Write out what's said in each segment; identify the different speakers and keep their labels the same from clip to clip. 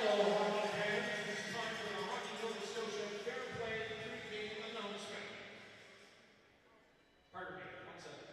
Speaker 1: Hello, hockey fans. It's time for the Hockey Nova Scotia Fair Play pregame announcement. Pardon me, 1 second.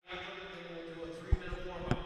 Speaker 1: Then we'll do a 3-minute warm-up.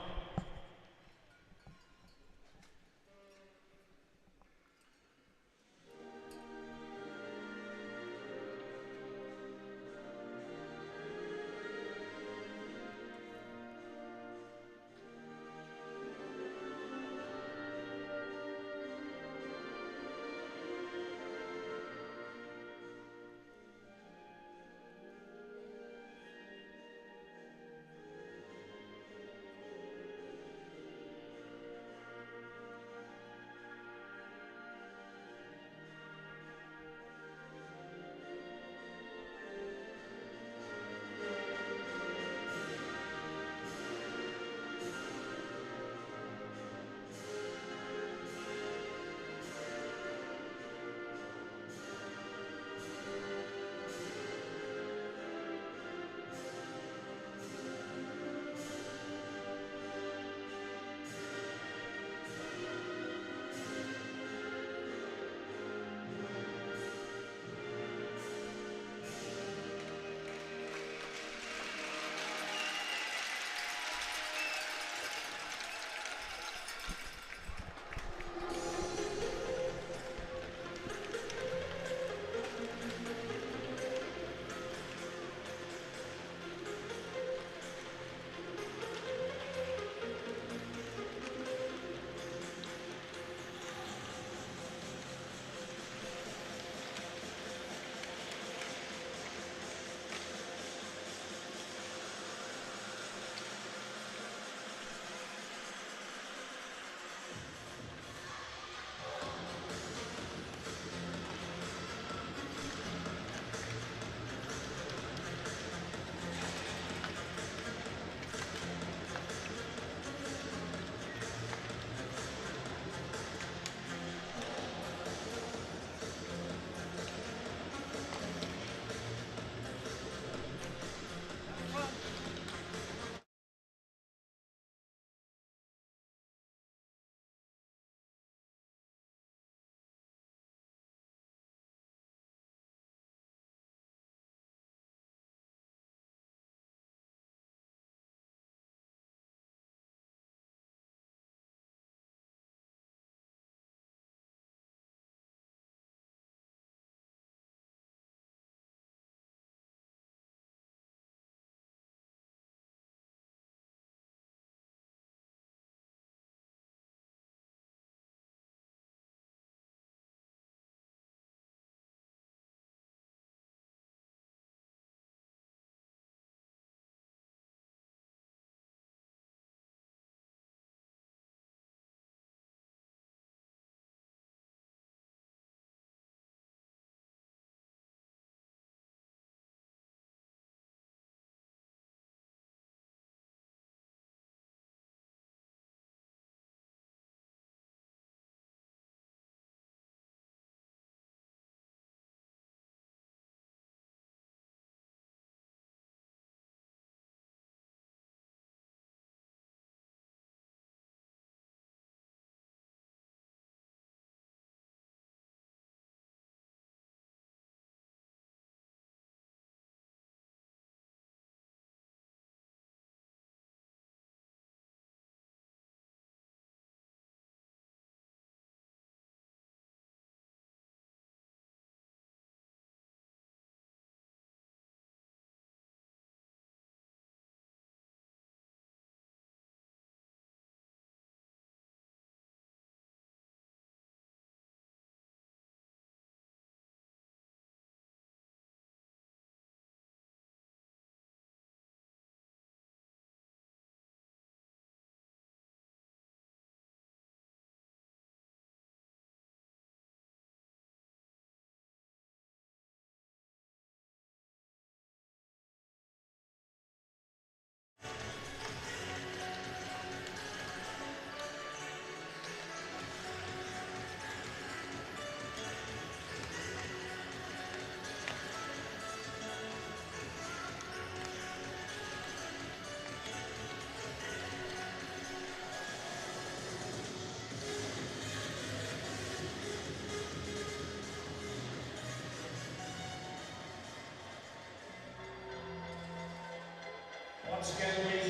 Speaker 1: Once again,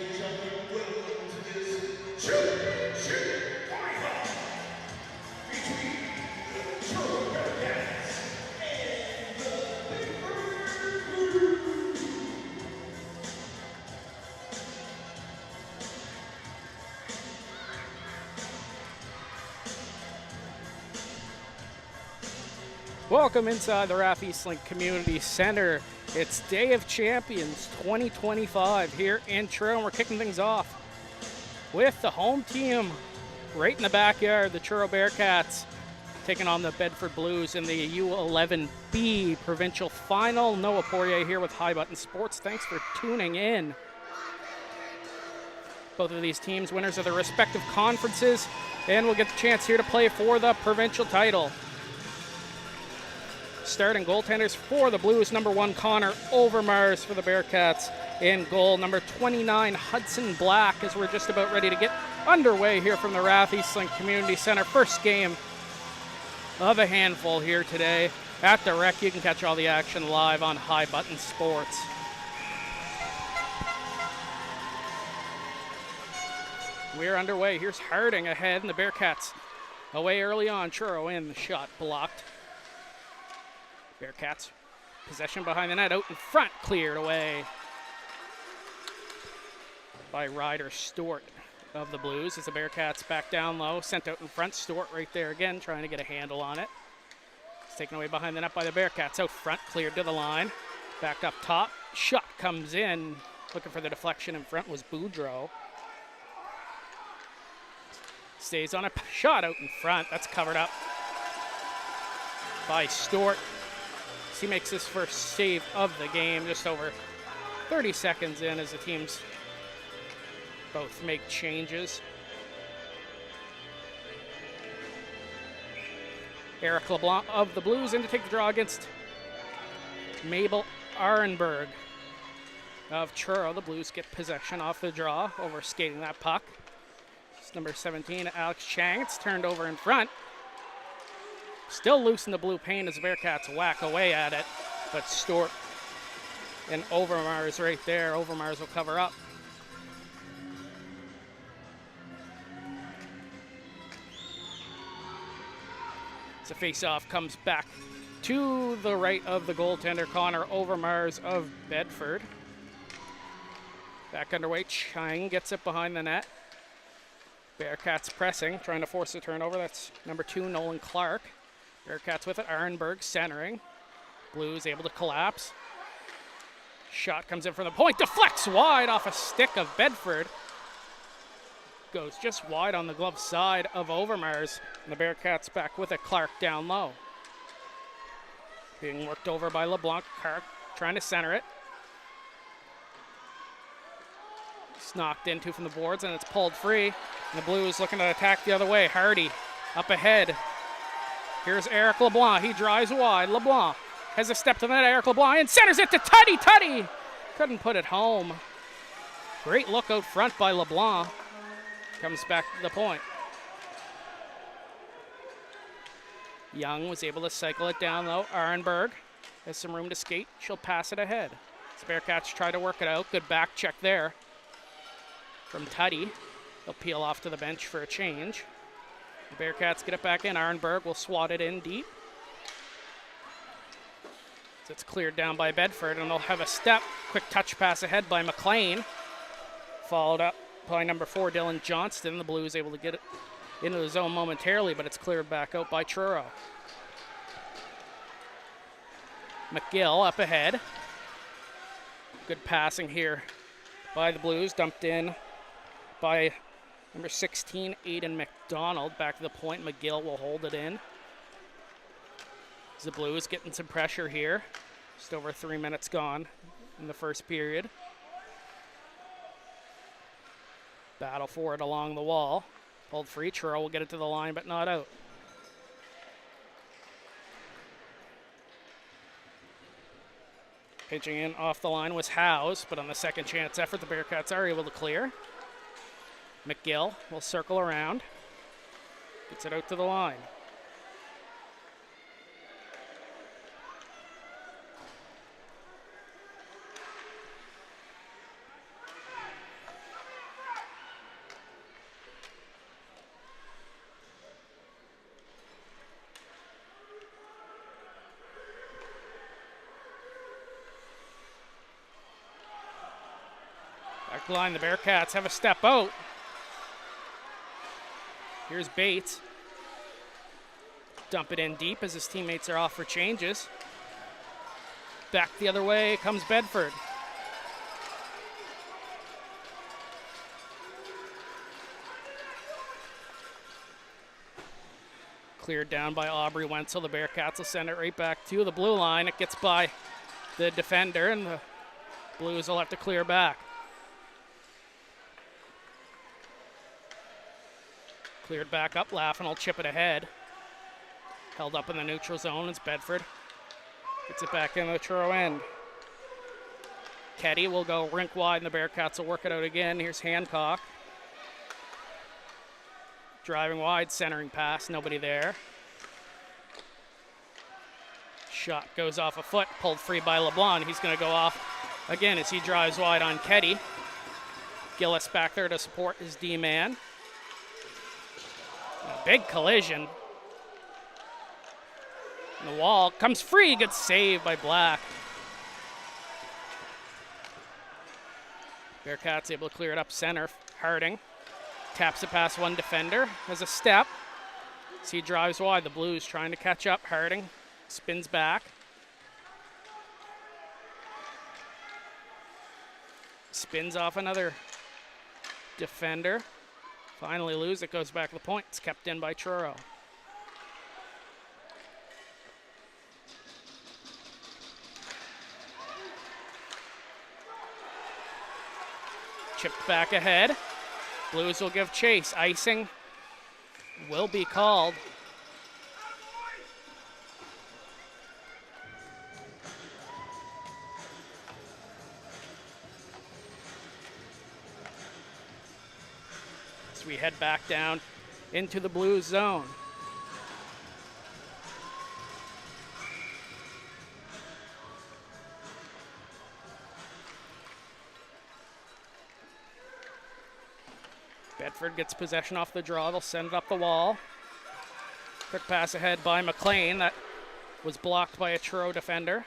Speaker 2: Welcome inside the Rath Eastlink Community Center. It's Day of Champions 2025 here in Truro, and we're kicking things off with the home team right in the backyard, the Truro Bearcats, taking on the Bedford Blues in the U11B provincial final. Noah Poirier here with High Button Sports. Thanks for tuning in. Both of these teams winners of their respective conferences, and we'll get the chance here to play for the provincial title. Starting goaltenders for the Blues, number 1, Connor Overmars. For the Bearcats, in goal, number 29, Hudson Black, as we're just about ready to get underway here from the Rath Eastlink Community Center. First game of a handful here today at the Rec. You can catch all the action live on High Button Sports. We're underway. Here's Harding ahead, and the Bearcats away early on. Truro in, the shot blocked. Bearcats, possession behind the net, out in front, cleared away by Ryder Stewart of the Blues as the Bearcats back down low, sent out in front. Stewart right there again, trying to get a handle on it. It's taken away behind the net by the Bearcats, out front, cleared to the line, back up top, shot comes in, looking for the deflection in front was Boudreau. Stays on a shot out in front, that's covered up by Stewart. He makes his first save of the game just over 30 seconds in as the teams both make changes. Eric LeBlanc of the Blues in to take the draw against Mabel Arenberg of Truro. The Blues get possession off the draw, over skating that puck. It's number 17, Alex Chang. It's turned over in front. Still loose in the blue paint as the Bearcats whack away at it, but Stewart and Overmars right there. Overmars will cover up. As the face-off comes back to the right of the goaltender, Connor Overmars of Bedford. Back underway, Chang gets it behind the net. Bearcats pressing, trying to force a turnover. That's number 2, Nolan Clark. Bearcats with it, Arenberg centering. Blues able to collapse. Shot comes in from the point, deflects wide off a stick of Bedford. Goes just wide on the glove side of Overmars. And the Bearcats back with it, Clark down low. Being worked over by LeBlanc. Clark trying to center it. It's knocked into from the boards and it's pulled free. And the Blues looking to attack the other way. Hardy up ahead. Here's Eric LeBlanc. He drives wide. LeBlanc has a step to the net. Eric LeBlanc and centers it to Tutty. Tutty couldn't put it home. Great look out front by LeBlanc. Comes back to the point. Young was able to cycle it down low. Arenberg has some room to skate. She'll pass it ahead. The Bearcats try to work it out. Good back check there from Tutty. They'll peel off to the bench for a change. The Bearcats get it back in. Arenberg will swat it in deep. So it's cleared down by Bedford, and they'll have a step. Quick touch pass ahead by McLean. Followed up by number 4, Dylan Johnston. The Blues able to get it into the zone momentarily, but it's cleared back out by Truro. McGill up ahead. Good passing here by the Blues. Dumped in by number 16, Aiden McDonald. Back to the point. McGill will hold it in. The Blues getting some pressure here. Just over 3 minutes gone in the first period. Battle for it along the wall. Pulled free. Truro will get it to the line, but not out. Pitching in off the line was Howes, but on the second chance effort, the Bearcats are able to clear. McGill will circle around. Gets it out to the line. Back line, the Bearcats have a step out. Here's Bates. Dump it in deep as his teammates are off for changes. Back the other way comes Bedford. Cleared down by Aubrey Wenzel. The Bearcats will send it right back to the blue line. It gets by the defender, and the Blues will have to clear back. Cleared back up. Laffin will chip it ahead. Held up in the neutral zone as Bedford gets it back in the Truro end. Ketty will go rink wide, and the Bearcats will work it out again. Here's Hancock. Driving wide, centering pass, nobody there. Shot goes off a foot, pulled free by LeBlanc. He's going to go off again as he drives wide on Ketty. Gillis back there to support his D-man. A big collision. And the wall comes free, good save by Black. Bearcats able to clear it up center. Harding taps it past one defender, has a step. As he drives wide, the Blues trying to catch up. Harding spins back. Spins off another defender. Finally lose it, goes back to the point. It's kept in by Truro. Chipped back ahead. Blues will give chase. Icing will be called. As we head back down into the Blues zone. Bedford gets possession off the draw. They'll send it up the wall. Quick pass ahead by McLean. That was blocked by a Truro defender.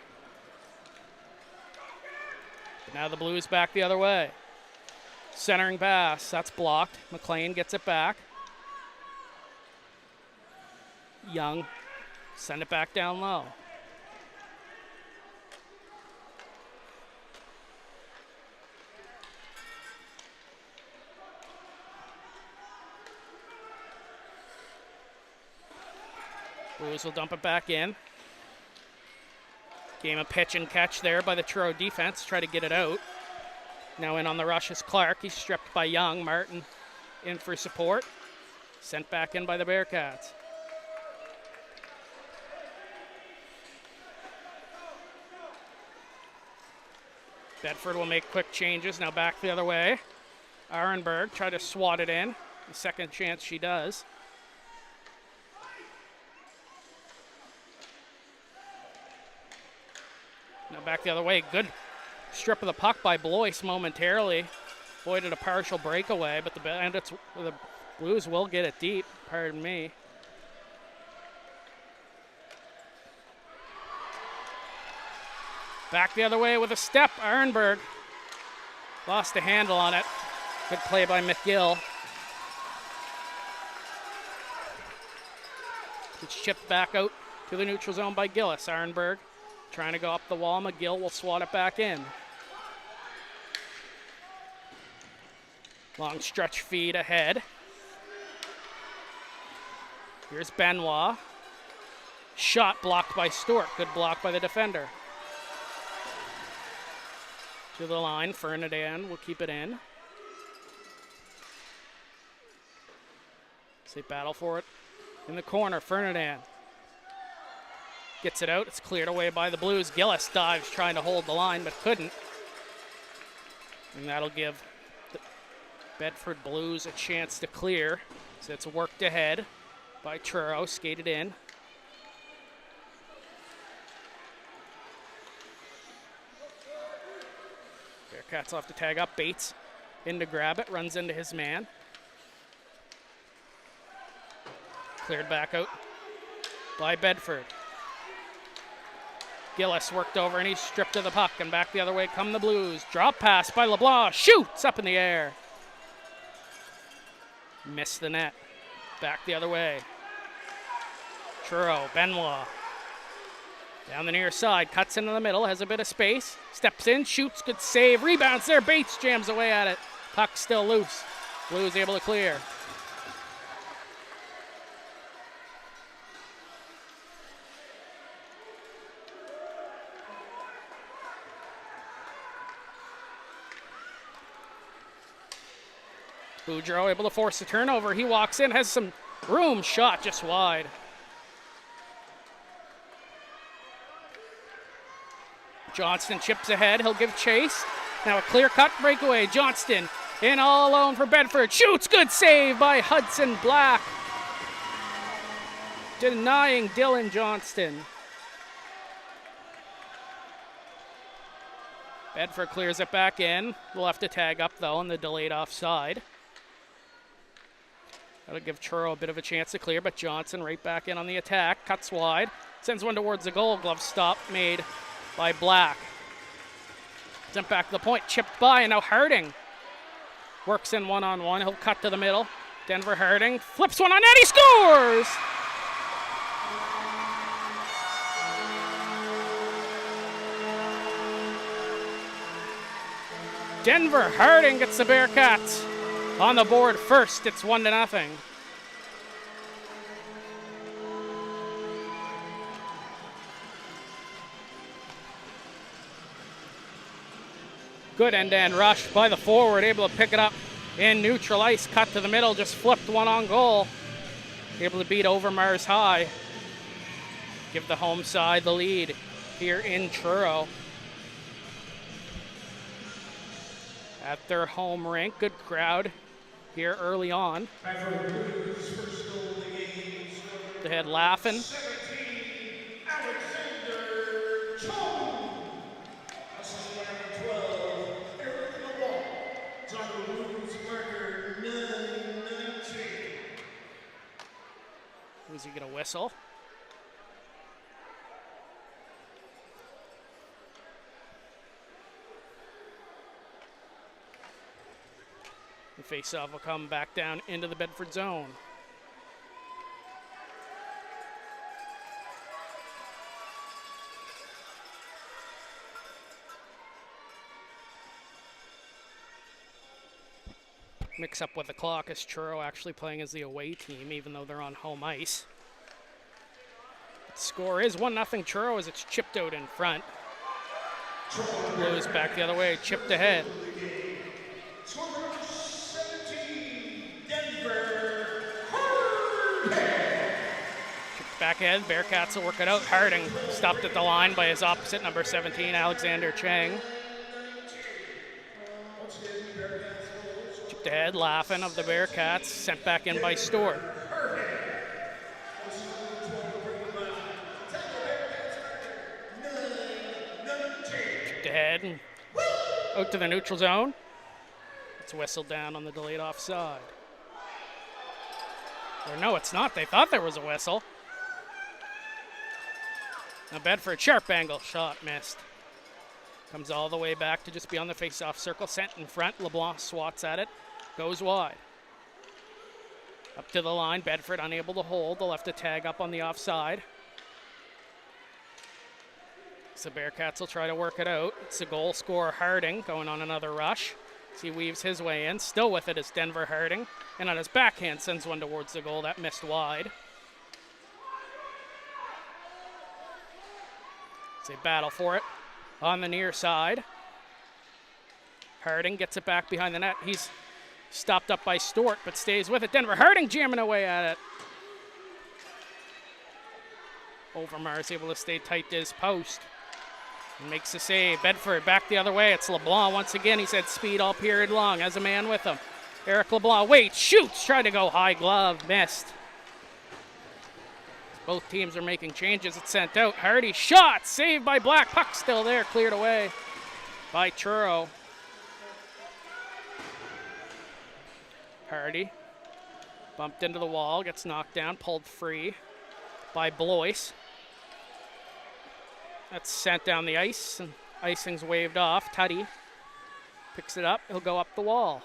Speaker 2: But now the Blues back the other way. Centering pass. That's blocked. McLean gets it back. Young. Send it back down low. Blues will dump it back in. Game of pitch and catch there by the Truro defense. Try to get it out. Now in on the rush is Clark. He's stripped by Young. Martin in for support. Sent back in by the Bearcats. Bedford will make quick changes. Now back the other way. Arenberg try to swat it in. The second chance she does. Now back the other way. Good strip of the puck by Blois momentarily. Avoided a partial breakaway, but the Blues will get it deep. Pardon me. Back the other way with a step. Arenberg lost a handle on it. Good play by McGill. It's chipped back out to the neutral zone by Gillis. Arenberg trying to go up the wall. McGill will swat it back in. Long stretch feed ahead. Here's Benoit. Shot blocked by Stewart. Good block by the defender. To the line, Fernandez will keep it in. They battle for it in the corner. Fernandez gets it out. It's cleared away by the Blues. Gillis dives trying to hold the line, but couldn't. And that'll give the Bedford Blues a chance to clear. So it's worked ahead by Truro, skated in. Bearcats will have to tag up. Bates in to grab it, runs into his man. Cleared back out by Bedford. Gillis worked over and he's stripped of the puck, and back the other way come the Blues. Drop pass by LeBlanc, shoots up in the air. Missed the net. Back the other way. Truro, Benoit. Down the near side, cuts into the middle, has a bit of space. Steps in, shoots, good save, rebounds there. Bates jams away at it. Puck still loose. Blues able to clear. Boudreau able to force the turnover. He walks in, has some room, shot just wide. Johnston chips ahead, he'll give chase. Now a clear-cut breakaway. Johnston in all alone for Bedford. Shoots, good save by Hudson Black. Denying Dylan Johnston. Bedford clears it back in. We'll have to tag up though on the delayed offside. That'll give Truro a bit of a chance to clear, but Johnson right back in on the attack. Cuts wide, sends one towards the goal. Glove stop made by Black. Sent back to the point, chipped by, and now Harding works in one-on-one. He'll cut to the middle. Denver Harding flips one on net, he scores! Denver Harding gets the Bearcats on the board first. It's 1-0. Good end-to-end rush by the forward, able to pick it up in neutral ice. Cut to the middle, just flipped one on goal. Able to beat Overmars high. Give the home side the lead here in Truro. At their home rink, good crowd here early on. They had laughing.
Speaker 1: 17, Alexander Chong. Assistant 12, Eric LeBlanc. Taco Blues marker 919.
Speaker 2: Who's he gonna whistle? The face-off will come back down into the Bedford zone. Mix up with the clock as Truro actually playing as the away team, even though they're on home ice. The score is 1-0 Truro as it's chipped out in front. Blues back the other way, chipped ahead.
Speaker 1: Score 17, Denver Harding.
Speaker 2: Chipped back ahead, Bearcats will work it out. Harding stopped at the line by his opposite, number 17, Alexander Chang. Chipped ahead, laughing of the Bearcats, sent back in by Stewart. Chipped ahead and out to the neutral zone. It's whistled down on the delayed offside. Or no, it's not. They thought there was a whistle. Now Bedford, sharp angle shot, missed. Comes all the way back to just beyond the face-off circle, sent in front. LeBlanc swats at it, goes wide. Up to the line, Bedford unable to hold. They'll have to tag up on the offside. So Bearcats will try to work it out. It's a goal scorer, Harding, going on another rush. As he weaves his way in, still with it is Denver Harding. And on his backhand sends one towards the goal, that missed wide. It's a battle for it on the near side. Harding gets it back behind the net. He's stopped up by Stewart, but stays with it. Denver Harding jamming away at it. Overmars able to stay tight to his post. And makes the save. Bedford back the other way. It's LeBlanc once again. He's had speed all period long. Has a man with him. Eric LeBlanc waits, shoots, tried to go high glove, missed. Both teams are making changes. It's sent out. Hardy shot, saved by Black. Puck still there, cleared away by Truro. Hardy bumped into the wall, gets knocked down, pulled free by Blois. That's sent down the ice, and icing's waved off. Tutty picks it up. He'll go up the wall.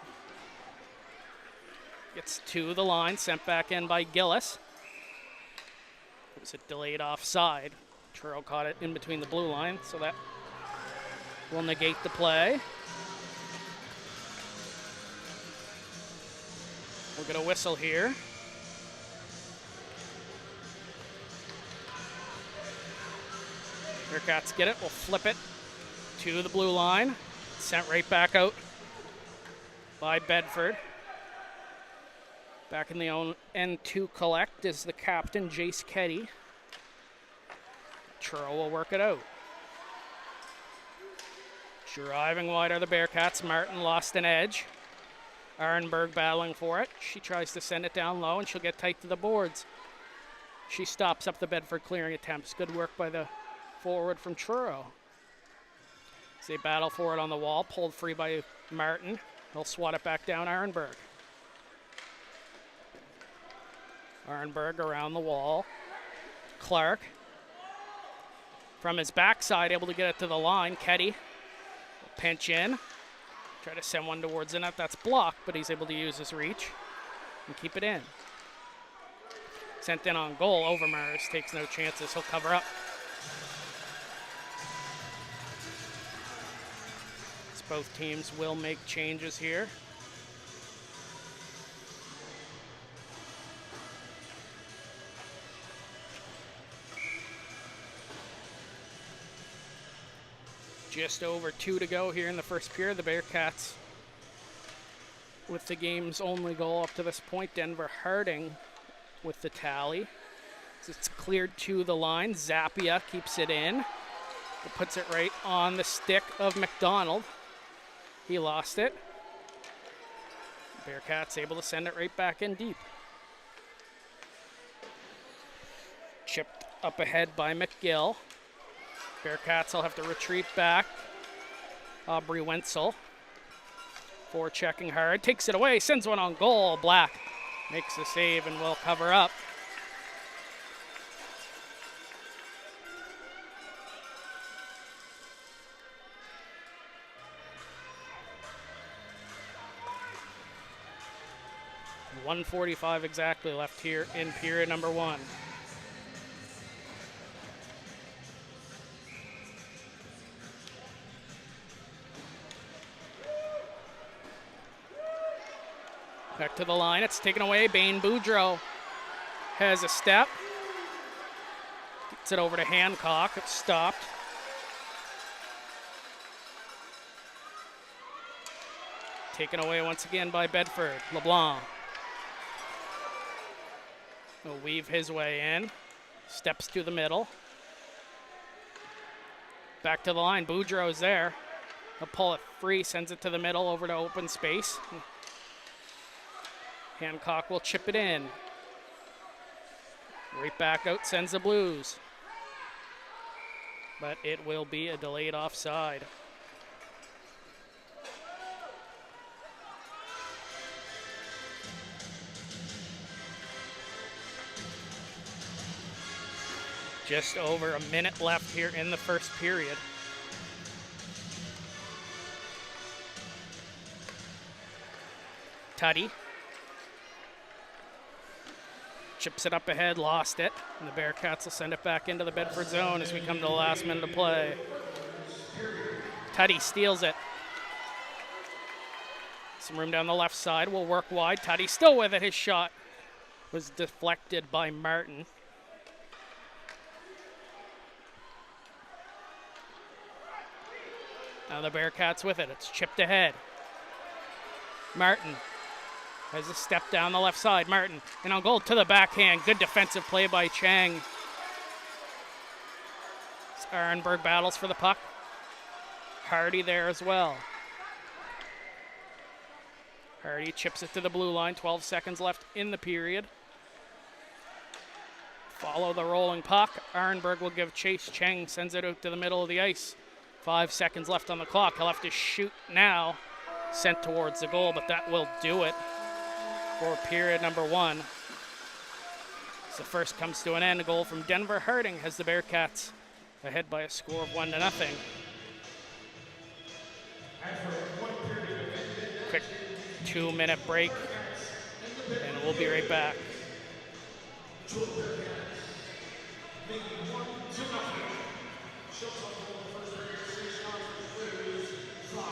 Speaker 2: Gets to the line, sent back in by Gillis. It's a delayed offside. Truro caught it in between the blue line, so that will negate the play. We'll get a whistle here. Bearcats get it. We'll flip it to the blue line. Sent right back out by Bedford. Back in the own end to collect is the captain, Jace Ketty. Truro will work it out. Driving wide are the Bearcats. Martin lost an edge. Arenberg battling for it. She tries to send it down low, and she'll get tight to the boards. She stops up the Bedford clearing attempts. Good work by the forward from Truro. As they battle for it on the wall, pulled free by Martin. He'll swat it back down Arenberg. Arenberg around the wall. Clark from his backside, able to get it to the line. Ketty pinch in. Try to send one towards the net. That's blocked, but he's able to use his reach and keep it in. Sent in on goal. Overmars takes no chances. He'll cover up. So both teams will make changes here. Just over 2 to go here in the first period. The Bearcats with the game's only goal up to this point. Denver Harding with the tally. It's cleared to the line. Zappia keeps it in. It puts it right on the stick of McDonald. He lost it. Bearcats able to send it right back in deep. Chipped up ahead by McGill. Bearcats will have to retreat back. Aubrey Wenzel. Checking hard. Takes it away. Sends one on goal. Black makes the save and will cover up. .145 exactly left here in period number 1. Back to the line. It's taken away. Bain Boudreau has a step. Gets it over to Hancock. It's stopped. Taken away once again by Bedford. LeBlanc will weave his way in. Steps to the middle. Back to the line. Boudreau's there. He'll pull it free. Sends it to the middle over to open space. Hancock will chip it in. Right back out sends the Blues. But it will be a delayed offside. Just over a minute left here in the first period. Tuddy chips it up ahead, lost it, and the Bearcats will send it back into the Bedford zone as we come to the last minute of play. Tuddy steals it. Some room down the left side, will work wide. Tuddy still with it. His shot was deflected by Martin. Now the Bearcats with it. It's chipped ahead. Martin has a step down the left side. Martin, and on goal to the backhand. Good defensive play by Chang. Arenberg battles for the puck. Hardy there as well. Hardy chips it to the blue line. 12 seconds left in the period. Follow the rolling puck. Arenberg will give chase. Chang sends it out to the middle of the ice. 5 seconds left on the clock. He'll have to shoot now. Sent towards the goal, but that will do it for period number 1. As the first comes to an end, a goal from Denver Harding has the Bearcats ahead by a score of 1-0. Quick 2-minute break, and we'll be right back.
Speaker 1: making 1-0. Shots on goal in the first period, 6 shots for the Blues, 5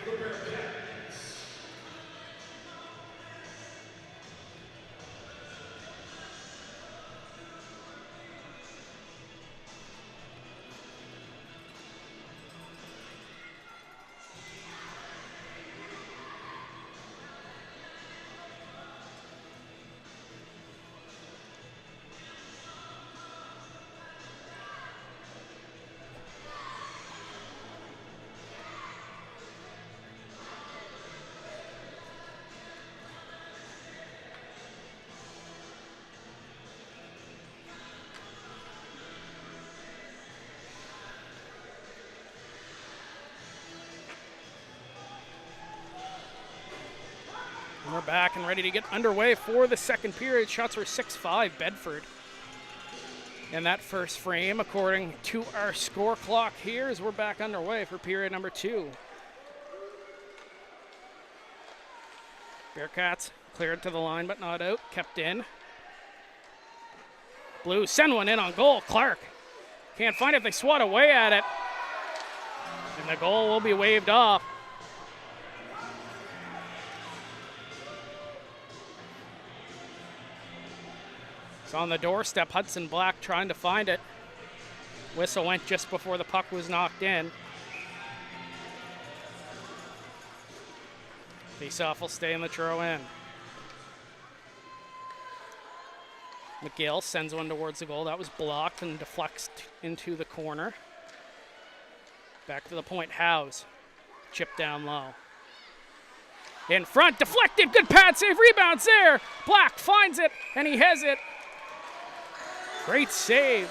Speaker 1: for the Bearcats.
Speaker 2: And we're back and ready to get underway for the second period. Shots were 6-5 Bedford in that first frame, according to our score clock here, as we're back underway for period number 2. Bearcats cleared to the line but not out, kept in. Blues send one in on goal. Clark can't find it. They swat away at it. And the goal will be waved off. It's on the doorstep. Hudson Black trying to find it. Whistle went just before the puck was knocked in. Faceoff will stay in the Truro end. McGill sends one towards the goal. That was blocked and deflects into the corner. Back to the point. Howes. Chip down low. In front, deflected. Good pad save. Rebounds there. Black finds it, and he has it. Great save.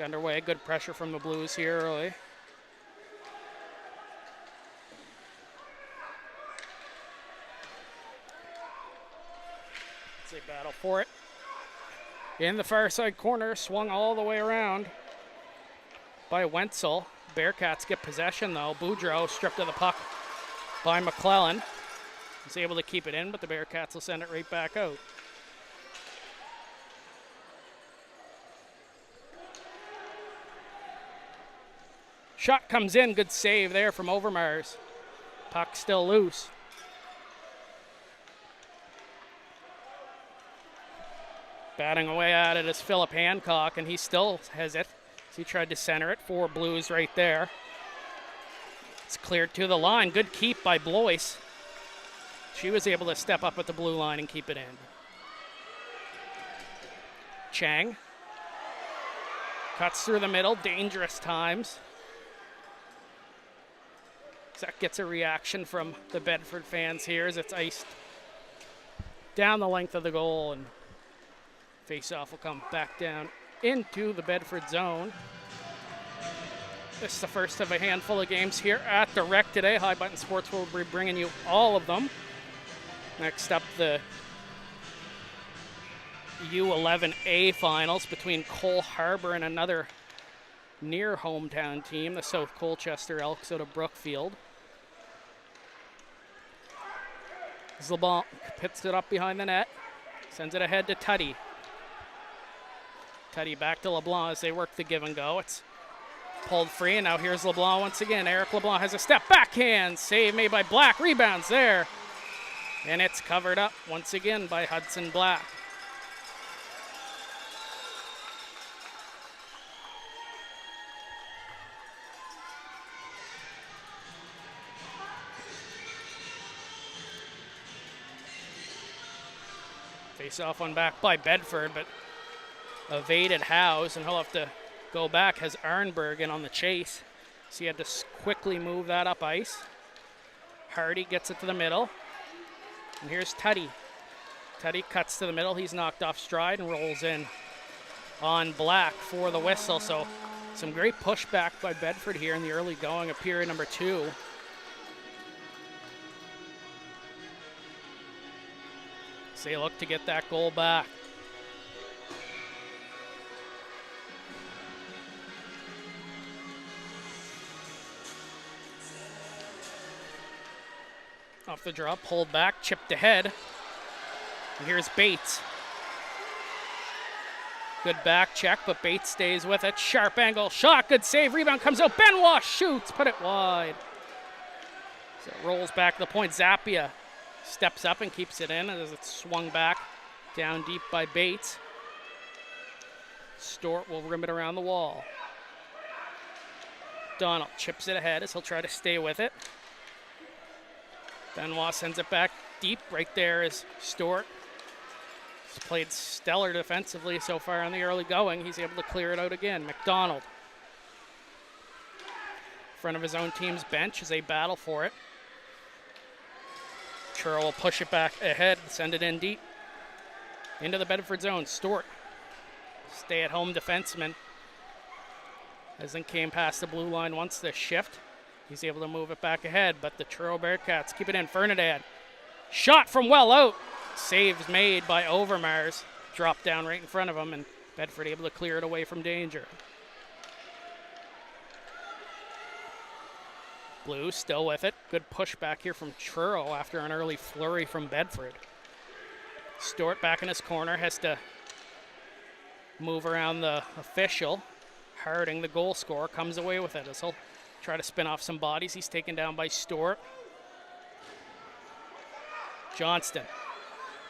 Speaker 2: Underway, good pressure from the Blues here early. They battle for it. In the far side corner, swung all the way around by Wenzel. Bearcats get possession though. Boudreau stripped of the puck by McClellan. He's able to keep it in, but the Bearcats will send it right back out. Shot comes in, good save there from Overmars. Puck still loose. Batting away at it is Philip Hancock, and he still has it. So he tried to center it for Blues right there. It's cleared to the line. Good keep by Blois. She was able to step up at the blue line and keep it in. Chang cuts through the middle, dangerous times. That gets a reaction from the Bedford fans here as it's iced down the length of the goal, and faceoff will come back down into the Bedford zone. This is the first of a handful of games here at the Rec today. High Button Sports will be bringing you all of them. Next up, the U11A finals between Cole Harbour and another near hometown team, the South Colchester Elks out of Brookfield. LeBlanc pits it up behind the net, sends it ahead to Tutty. Tutty back to LeBlanc as they work the give and go. It's pulled free, and now here's LeBlanc once again. Eric LeBlanc has a step backhand save made by Black. Rebounds there, and it's covered up once again by Hudson Black. Face-off one back by Bedford, but evaded Howes, and he'll have to go back. Has Arnberg in on the chase, so he had to quickly move that up ice. Hardy gets it to the middle, and here's Tutty. Tutty cuts to the middle. He's knocked off stride and rolls in on Black for the whistle, so Some great pushback by Bedford here in the early going of period number 2. So they look to get that goal back. Off the draw, pulled back, chipped ahead. And here's Bates. Good back check, but Bates stays with it. Sharp angle shot, good save, rebound comes out. Benoit shoots, put it wide. So it rolls back to the point. Zappia steps up and keeps it in as it's swung back down deep by Bates. Stewart will rim it around the wall. Donald chips it ahead as he'll try to stay with it. Benoit sends it back deep. Right there is Stewart. He's played stellar defensively so far in the early going. He's able to clear it out again. McDonald. In front of his own team's bench as they battle for it. Truro will push it back ahead, send it in deep. Into the Bedford zone. Stewart, stay-at-home defenseman. Hasn't came past the blue line once this shift. He's able to move it back ahead, but the Truro Bearcats keep it in. Fernandad. Shot from well out. Saves made by Overmars. Dropped down right in front of him, and Bedford able to clear it away from danger. Blue still with it. Good pushback here from Truro after an early flurry from Bedford. Stewart back in his corner, has to move around the official. Harding, the goal scorer, comes away with it as he'll try to spin off some bodies. He's taken down by Stewart. Johnston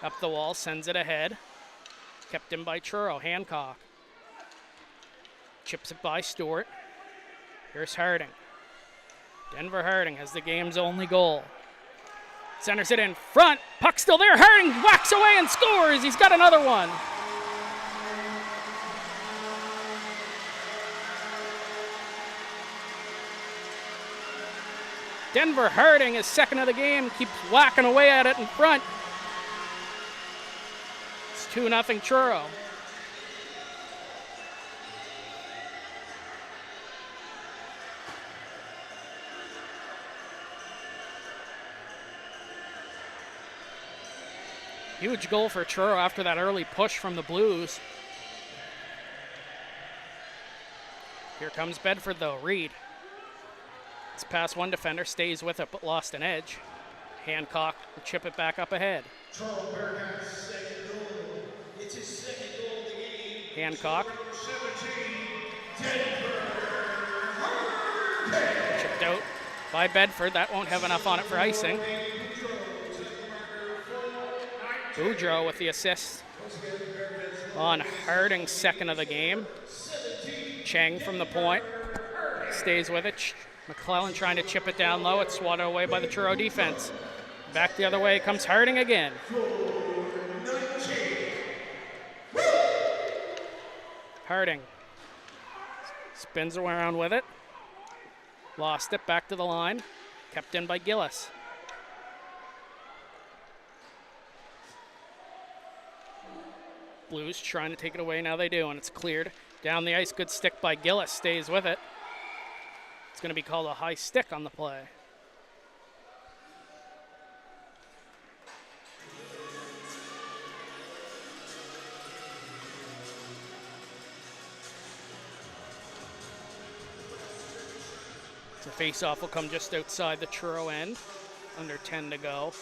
Speaker 2: up the wall, sends it ahead. Kept in by Truro. Hancock chips it by Stewart. Here's Harding. Denver Harding has the game's only goal. Centers it in front. Puck still there. Harding whacks away and scores. He's got another one. Denver Harding is second of the game. Keeps whacking away at it in front. It's 2-0 Truro. Huge goal for Truro after that early push from the Blues. Here comes Bedford though. Reed. It's past one defender, stays with it but lost an edge. Hancock will chip it back up ahead.
Speaker 1: Truro Bearcats' second goal. It's his second goal of the game.
Speaker 2: Hancock.
Speaker 1: 17, Denver.
Speaker 2: Chipped out by Bedford. That won't have enough on it for icing. Boudreau with the assist on Harding's second of the game. Cheng from the point. Stays with it. McClellan trying to chip it down low. It's swatted away by the Truro defense. Back the other way comes Harding again. Harding spins around with it. Lost it back to the line. Kept in by Gillis. Blues trying to take it away. Now they do, and it's cleared. Down the ice, good stick by Gillis. Stays with it. It's going to be called a high stick on the play. So face-off will come just outside the Truro end. Under 10 to go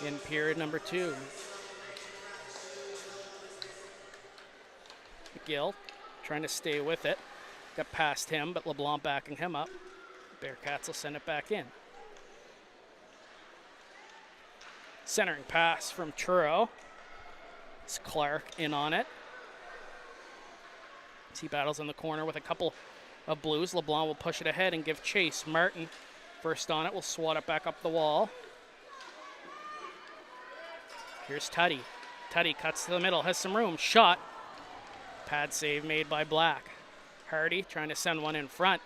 Speaker 2: in period number 2. McGill trying to stay with it. Got past him, but LeBlanc backing him up. Bearcats will send it back in. Centering pass from Truro. It's Clark in on it. As he battles in the corner with a couple of Blues. LeBlanc will push it ahead and give chase. Martin, first on it, will swat it back up the wall. Here's Tuddy. Tuddy cuts to the middle, has some room. Shot. Pad save made by Black. Hardy trying to send one in front.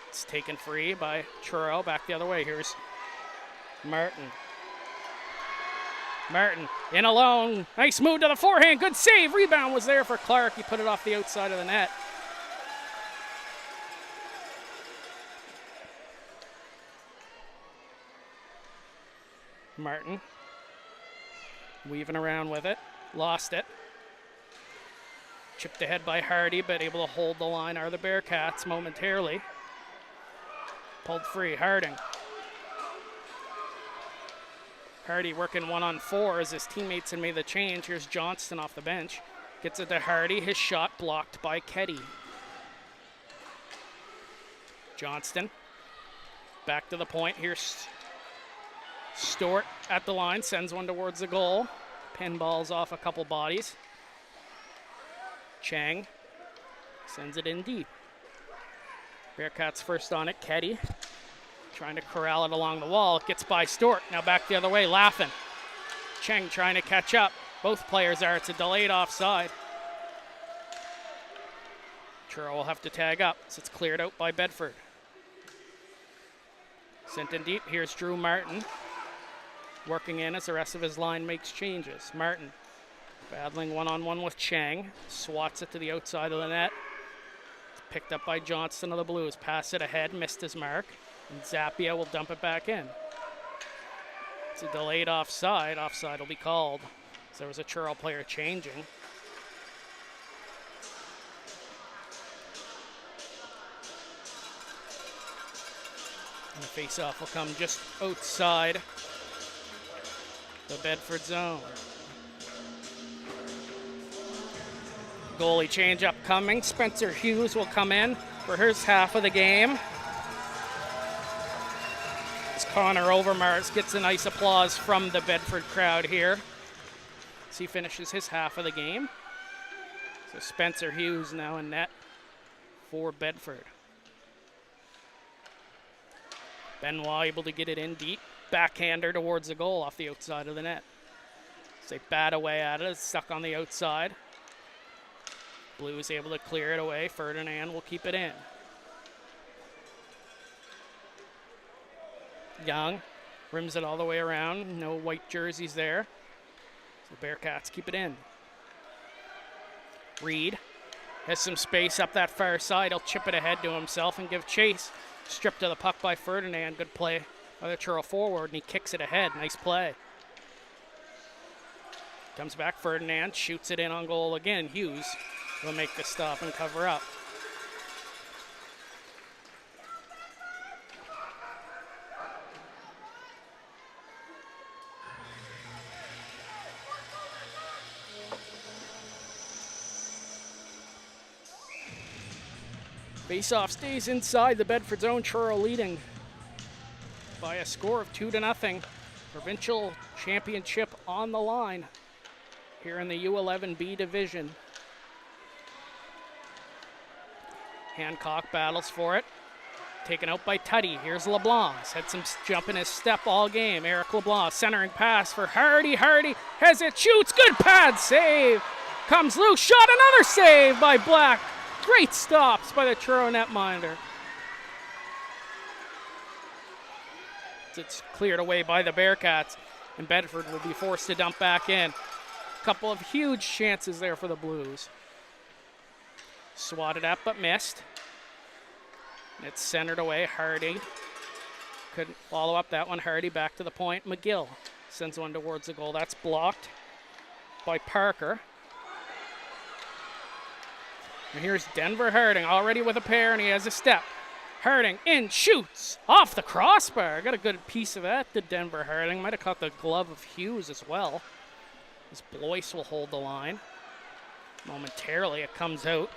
Speaker 2: It's taken free by Truro. Back the other way. Here's Martin. Martin in alone. Nice move to the forehand. Good save. Rebound was there for Clark. He put it off the outside of the net. Martin weaving around with it. Lost it. Chipped ahead by Hardy, but able to hold the line are the Bearcats momentarily. Pulled free. Harding. Hardy working 1-on-4 as his teammates had made the change. Here's Johnston off the bench. Gets it to Hardy. His shot blocked by Ketty. Johnston back to the point. Here's Stewart at the line. Sends one towards the goal. Pinballs off a couple bodies. Chang sends it in deep. Bearcats first on it. Ketty trying to corral it along the wall. It gets by Stewart. Now back the other way. Laughin. Cheng trying to catch up. Both players are. It's a delayed offside. Truro will have to tag up as it's cleared out by Bedford. Sent in deep. Here's Drew Martin. Working in as the rest of his line makes changes. Martin battling 1-on-1 with Chang. Swats it to the outside of the net. Picked up by Johnston of the Blues. Pass it ahead. Missed his mark. And Zappia will dump it back in. It's a delayed offside. Offside will be called. So there was a Truro player changing. And the face-off will come just outside the Bedford zone. Goalie change-up coming. Spencer Hughes will come in for his half of the game. As Connor Overmars gets a nice applause from the Bedford crowd here as he finishes his half of the game. So Spencer Hughes now in net for Bedford. Benoit able to get it in deep. Backhander towards the goal off the outside of the net. As they bat away at it, it's stuck on the outside. Blues able to clear it away. Ferdinand will keep it in. Young rims it all the way around. No white jerseys there. So the Bearcats keep it in. Reed has some space up that far side. He'll chip it ahead to himself and give chase. Stripped of the puck by Ferdinand. Good play by the Truro forward, and he kicks it ahead. Nice play. Comes back, Ferdinand shoots it in on goal again. Hughes will make the stop and cover up. Faceoff stays inside the Bedford zone. Truro leading by a score of 2-0. Provincial championship on the line here in the U11B division. Hancock battles for it. Taken out by Tutty. Here's LeBlanc. He's had some jump in his step all game. Eric LeBlanc centering pass for Hardy. Hardy has it, shoots. Good pad save. Comes loose. Shot, another save by Black. Great stops by the Truro netminder. It's cleared away by the Bearcats, and Bedford will be forced to dump back in. A couple of huge chances there for the Blues. Swatted at but missed. And it's centered away. Hardy couldn't follow up that one. Hardy back to the point. McGill sends one towards the goal. That's blocked by Parker. And here's Denver Harding already with a pair, and he has a step. Harding in, shoots off the crossbar. Got a good piece of that to Denver Harding. Might have caught the glove of Hughes as well. As Blois will hold the line. Momentarily it comes out.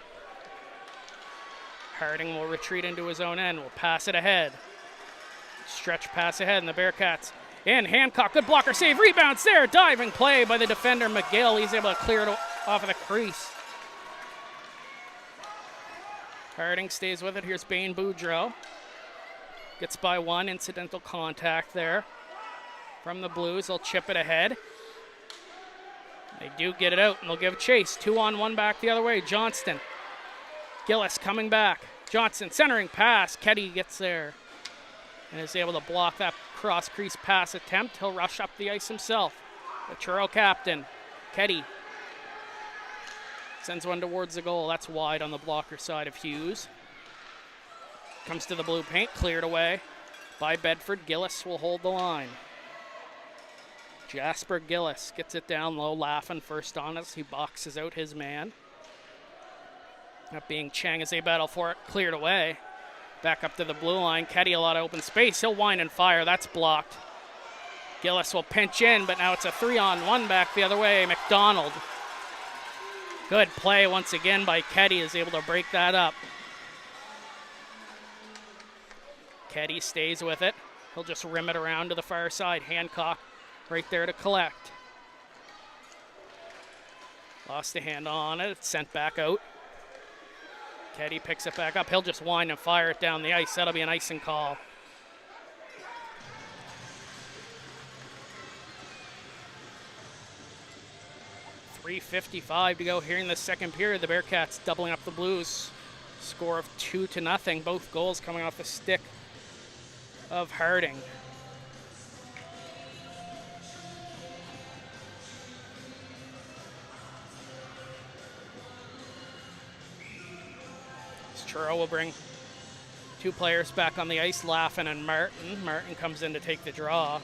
Speaker 2: Harding will retreat into his own end. Will pass it ahead. Stretch pass ahead, and the Bearcats in. Hancock, good blocker save. Rebounds there. Diving play by the defender McGill. He's able to clear it off of the crease. Harding stays with it. Here's Bain Boudreau. Gets by one. Incidental contact there from the Blues. They'll chip it ahead. They do get it out, and they'll give chase. 2-on-1 back the other way. Johnston. Gillis coming back. Johnson centering pass. Ketty gets there and is able to block that cross-crease pass attempt. He'll rush up the ice himself. The Truro captain, Keddy, sends one towards the goal. That's wide on the blocker side of Hughes. Comes to the blue paint, cleared away by Bedford. Gillis will hold the line. Jasper Gillis gets it down low, laughing first on us. He boxes out his man. That being Chang as they battle for it, cleared away. Back up to the blue line. Keddy, a lot of open space. He'll wind and fire. That's blocked. Gillis will pinch in, but now it's a 3-on-1 back the other way. McDonald. Good play once again by Keddy, is able to break that up. Keddy stays with it. He'll just rim it around to the far side. Hancock right there to collect. Lost a hand on it. It's sent back out. Keddy picks it back up. He'll just wind and fire it down the ice. That'll be an icing call. .355 to go here in the second period. The Bearcats doubling up the Blues. Score of 2-0. Both goals coming off the stick of Harding. Truro will bring two players back on the ice, Laughlin and Martin. Martin comes in to take the draw.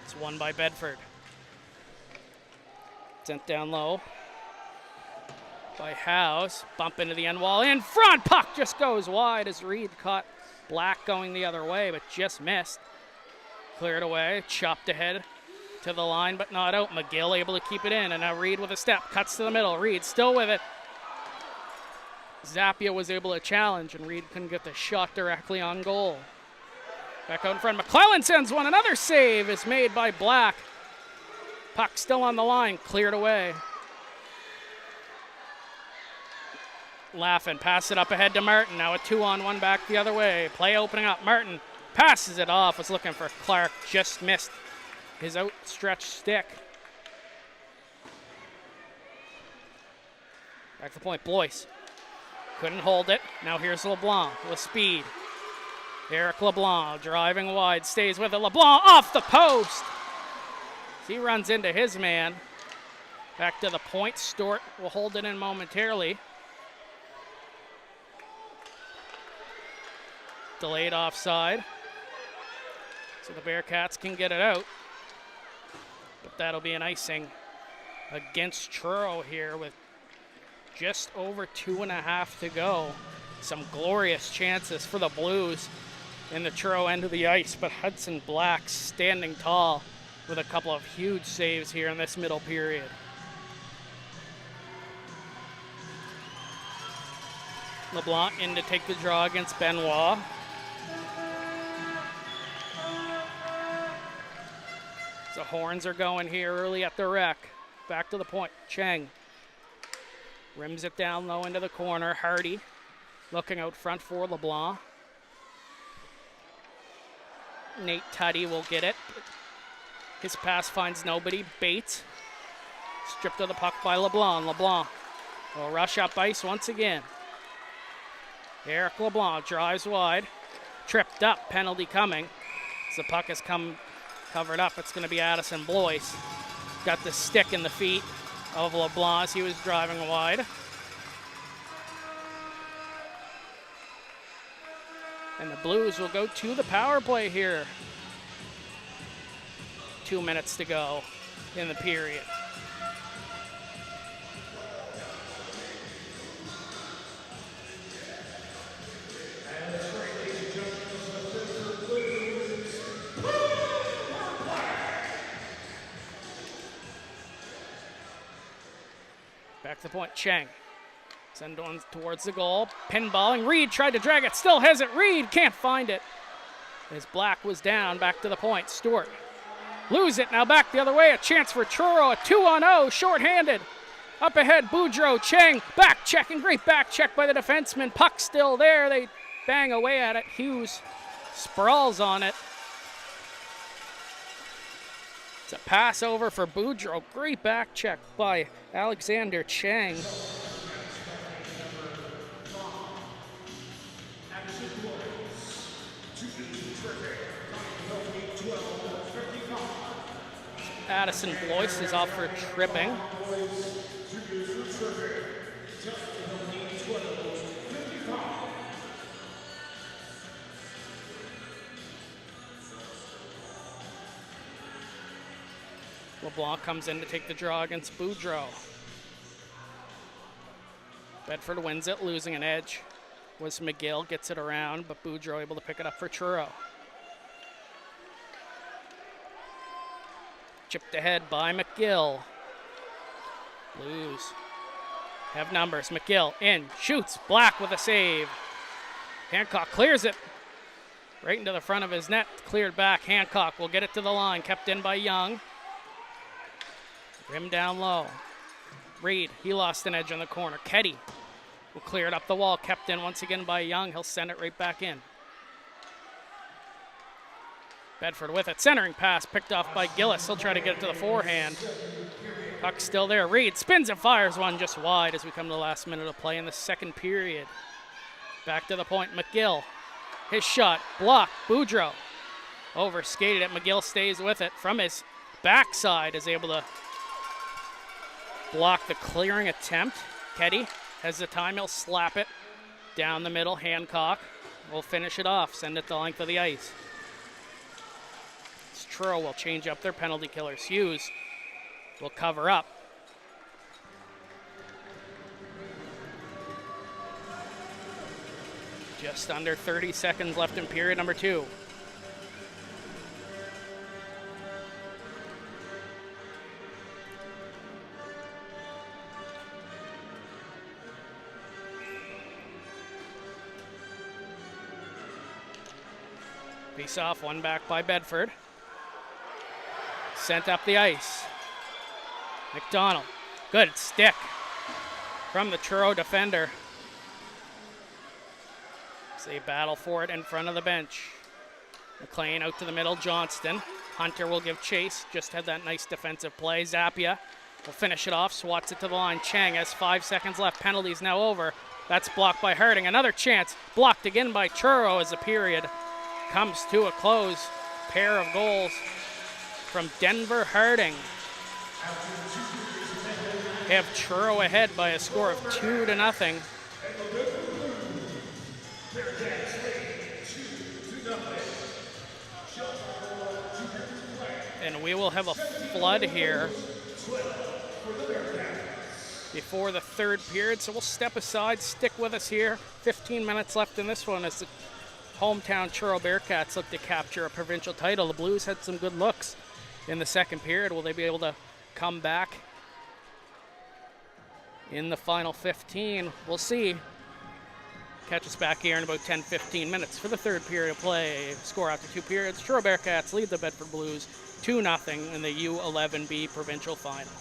Speaker 2: It's won by Bedford. Sent down low by Howes. Bump into the end wall. In front. Puck just goes wide as Reed caught Black going the other way, but just missed. Cleared away. Chopped ahead to the line, but not out. McGill able to keep it in. And now Reed with a step. Cuts to the middle. Reed still with it. Zappia was able to challenge, and Reed couldn't get the shot directly on goal. Back out in front. McClellan sends one. Another save is made by Black. Puck still on the line. Cleared away. Laughlin pass it up ahead to Martin. Now a 2-on-1 back the other way. Play opening up. Martin passes it off. Was looking for Clark. Just missed his outstretched stick. Back to the point. Blois. Couldn't hold it. Now here's LeBlanc with speed. Eric LeBlanc driving wide. Stays with it. LeBlanc off the post. He runs into his man. Back to the point. Stewart will hold it in momentarily. Delayed offside. So the Bearcats can get it out. But that'll be an icing against Truro here with just over 2.5 to go. Some glorious chances for the Blues in the Truro end of the ice, but Hudson Black standing tall with a couple of huge saves here in this middle period. LeBlanc in to take the draw against Benoit. The horns are going here early at the rec. Back to the point. Cheng rims it down low into the corner. Hardy looking out front for LeBlanc. Nate Tuddy will get it. His pass finds nobody. Bates stripped of the puck by LeBlanc. LeBlanc will rush up ice once again. Eric LeBlanc drives wide. Tripped up. Penalty coming. As the puck has come covered up. It's going to be Addison Blois. Got the stick in the feet of LeBlanc as he was driving wide. And the Blues will go to the power play here. 2 minutes to go in the period. Back to the point, Cheng. Send one towards the goal. Pinballing. Reed tried to drag it. Still has it. Reed can't find it. As Black was down. Back to the point. Stewart. Lose it. Now back the other way. A chance for Truro. A 2-on-0. Short-handed. Up ahead. Boudreau. Cheng. Back checking. Great back check by the defenseman. Puck still there. They bang away at it. Hughes sprawls on it. It's a pass over for Boudreau. Great back check by Alexander Cheng. Addison Blois is off for tripping. LeBlanc comes in to take the draw against Boudreau. Bedford wins it, losing an edge. Was McGill, gets it around, but Boudreau able to pick it up for Truro. Chipped ahead by McGill. Blues have numbers. McGill in, shoots. Black with a save. Hancock clears it right into the front of his net. Cleared back. Hancock will get it to the line. Kept in by Young. Rim down low. Reed, he lost an edge on the corner. Keddy will clear it up the wall. Kept in once again by Young. He'll send it right back in. Bedford with it. Centering pass picked off by Gillis. He'll try to get it to the forehand. Puck still there. Reed spins and fires one just wide as we come to the last minute of play in the second period. Back to the point. McGill. His shot. Blocked. Boudreau overskated it. McGill stays with it. From his backside is able to block the clearing attempt. Keddy has the time. He'll slap it down the middle. Hancock will finish it off. Send it the length of the ice. Truro will change up their penalty killers. Hughes will cover up. Just under 30 seconds left in period number 2. Face off, one back by Bedford. Sent up the ice. McDonald. Good stick from the Truro defender. So they battle for it in front of the bench. McLean out to the middle. Johnston. Hunter will give chase. Just had that nice defensive play. Zappia will finish it off. Swats it to the line. Chang has 5 seconds left. Penalty's now over. That's blocked by Harding. Another chance. Blocked again by Truro as the period comes to a close. Pair of goals from Denver Harding have Truro ahead by a score of 2-0. And we will have a flood here before the third period, so we'll step aside, stick with us here. 15 minutes left in this one as the hometown Truro Bearcats look to capture a provincial title. The Blues had some good looks in the second period. Will they be able to come back in the final 15? We'll see. Catch us back here in about 10-15 minutes for the third period of play. Score after 2 periods. Truro Bearcats lead the Bedford Blues 2-0 in the U11B provincial final.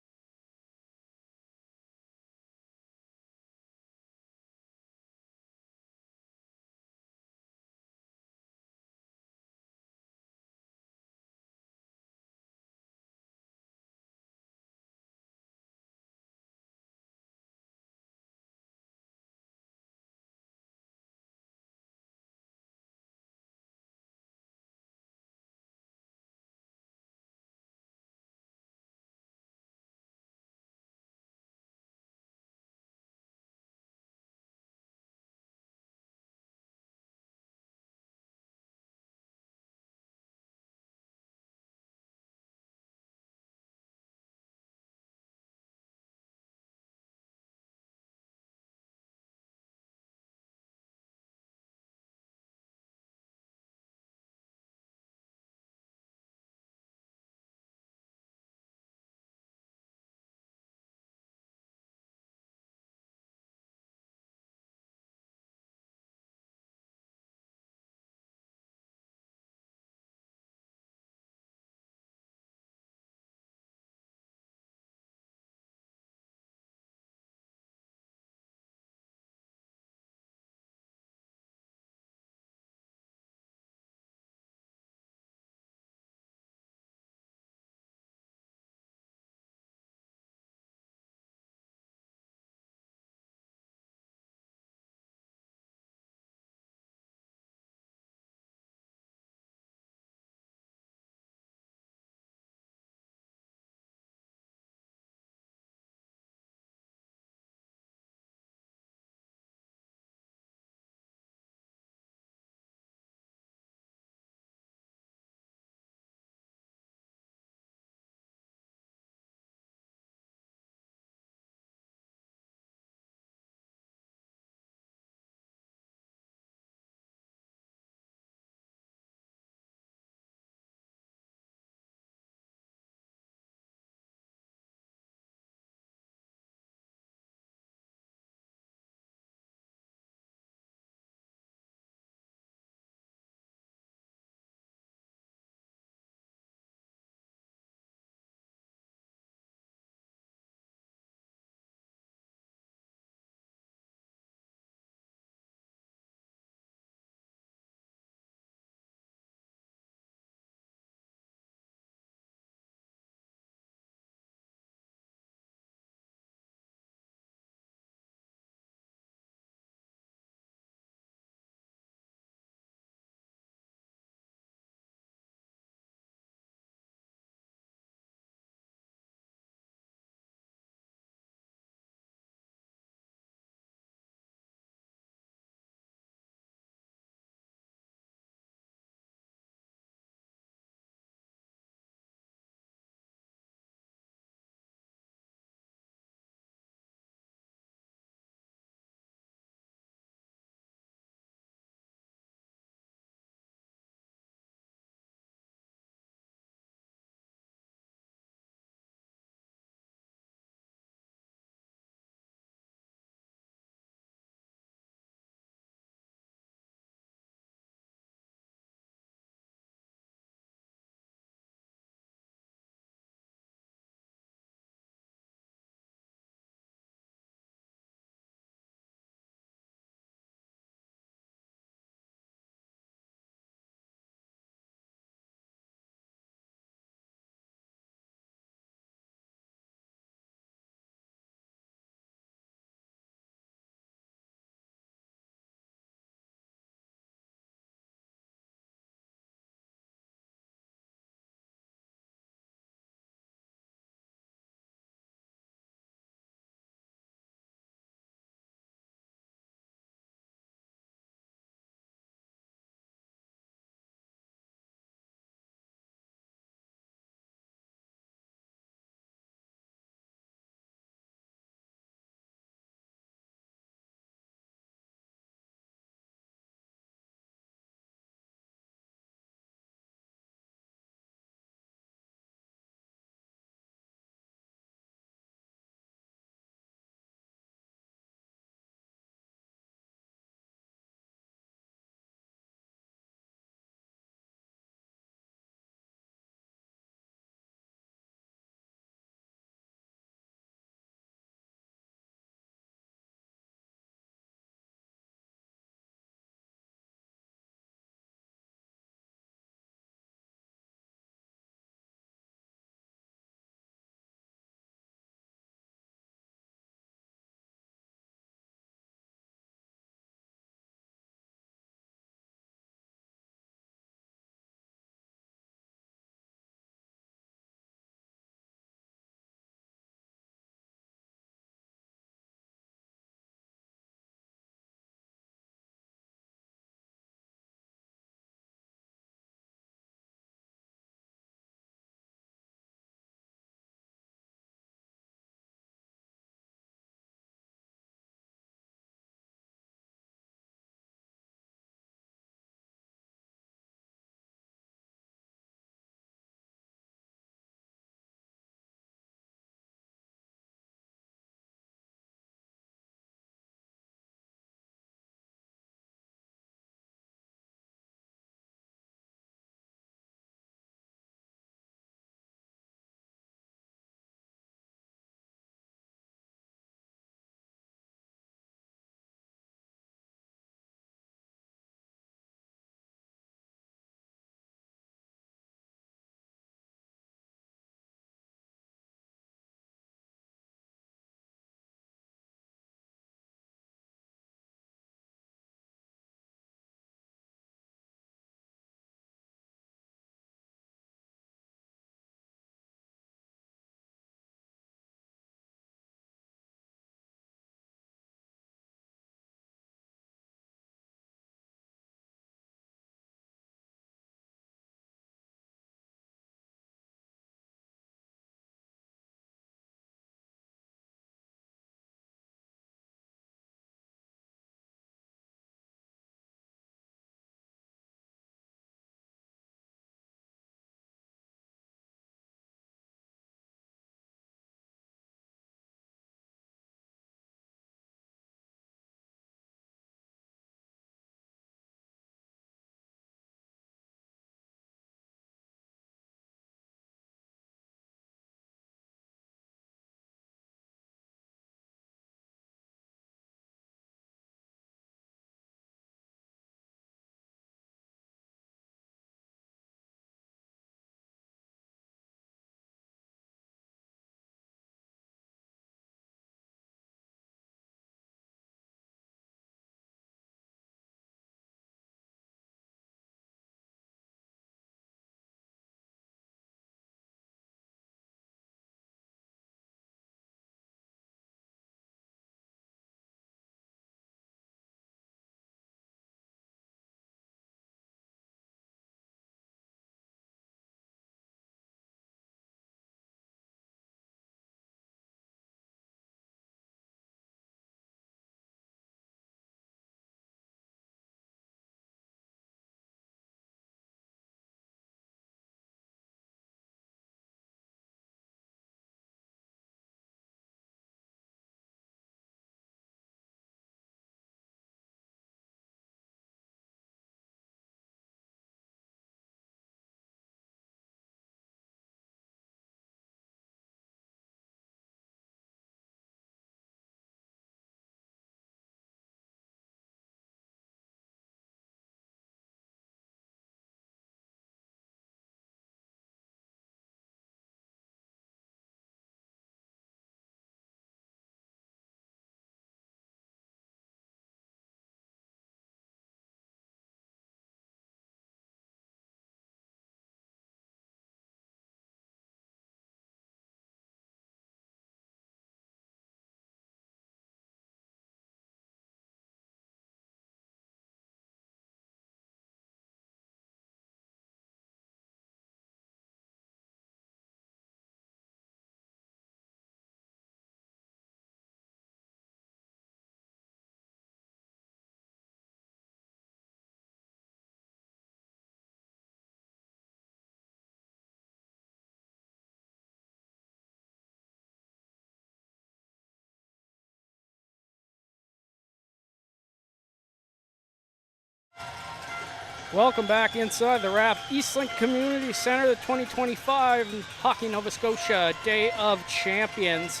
Speaker 2: Welcome back inside the RAP Eastlink Community Center, the 2025 Hockey Nova Scotia Day of Champions.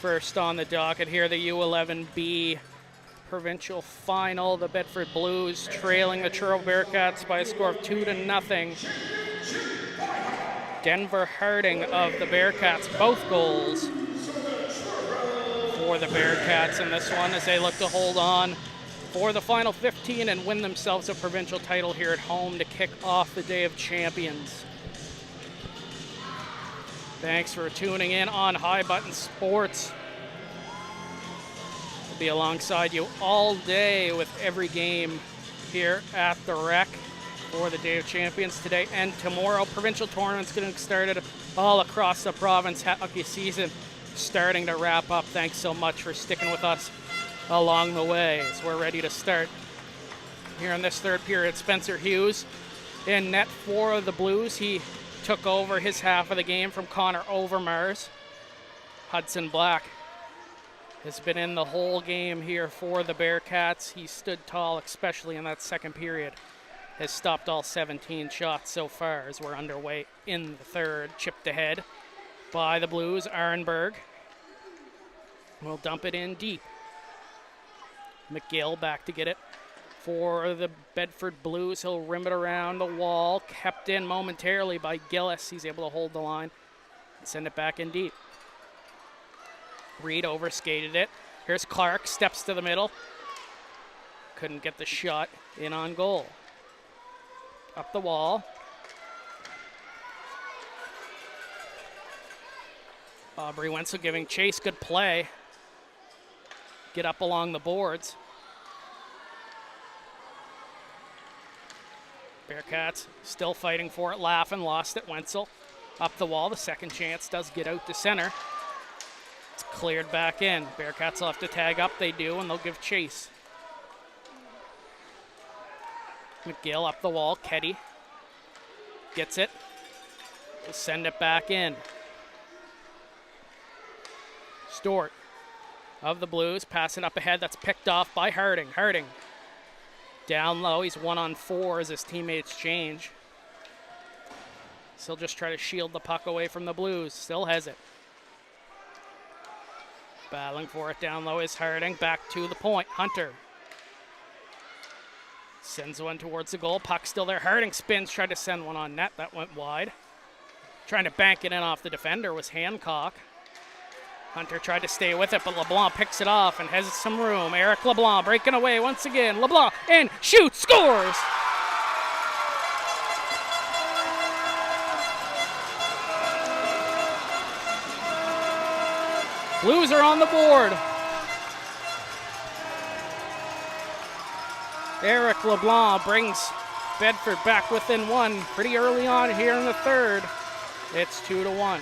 Speaker 2: First on the docket here, the U11B provincial final. The Bedford Blues trailing the Truro Bearcats by a score of 2-0. Denver Harding of the Bearcats, both goals for the Bearcats in this one as they look to hold on for the final 15 and win themselves a provincial title here at home to kick off the Day of Champions. Thanks for tuning in on High Button Sports. We'll be alongside you all day with every game here at the Rec for the Day of Champions today and tomorrow. Provincial tournaments getting started all across the province. Hockey season starting to wrap up. Thanks so much for sticking with us along the way as we're ready to start here in this third period. Spencer Hughes in net for the Blues. He took over his half of the game from Connor Overmars. Hudson Black has been in the whole game here for the Bearcats. He stood tall, especially in that second period. Has stopped all 17 shots so far as we're underway in the third. Chipped ahead by the Blues. Arenberg will dump it in deep. McGill back to get it for the Bedford Blues. He'll rim it around the wall. Kept in momentarily by Gillis. He's able to hold the line and send it back in deep. Reed overskated it. Here's Clark. Steps to the middle. Couldn't get the shot in on goal. Up the wall. Aubrey Wenzel giving chase. Good play. Get up along the boards. Bearcats still fighting for it. Laughin lost it. Wenzel up the wall. The second chance does get out to center. It's cleared back in. Bearcats will have to tag up. They do, and they'll give chase. McGill up the wall. Keddy gets it. We'll send it back in. Stewart of the Blues passing up ahead. That's picked off by Harding. Harding down low. He's 1-on-4 as his teammates change. Still just try to shield the puck away from the Blues. Still has it. Battling for it down low is Harding. Back to the point. Hunter sends one towards the goal. Puck still there. Harding spins. Tried to send one on net. That went wide. Trying to bank it in off the defender was Hancock. Hunter tried to stay with it, but LeBlanc picks it off and has some room. Eric LeBlanc breaking away once again. LeBlanc and shoots, scores! Blues are on the board. Eric LeBlanc brings Bedford back within one pretty early on here in the third. It's 2-1.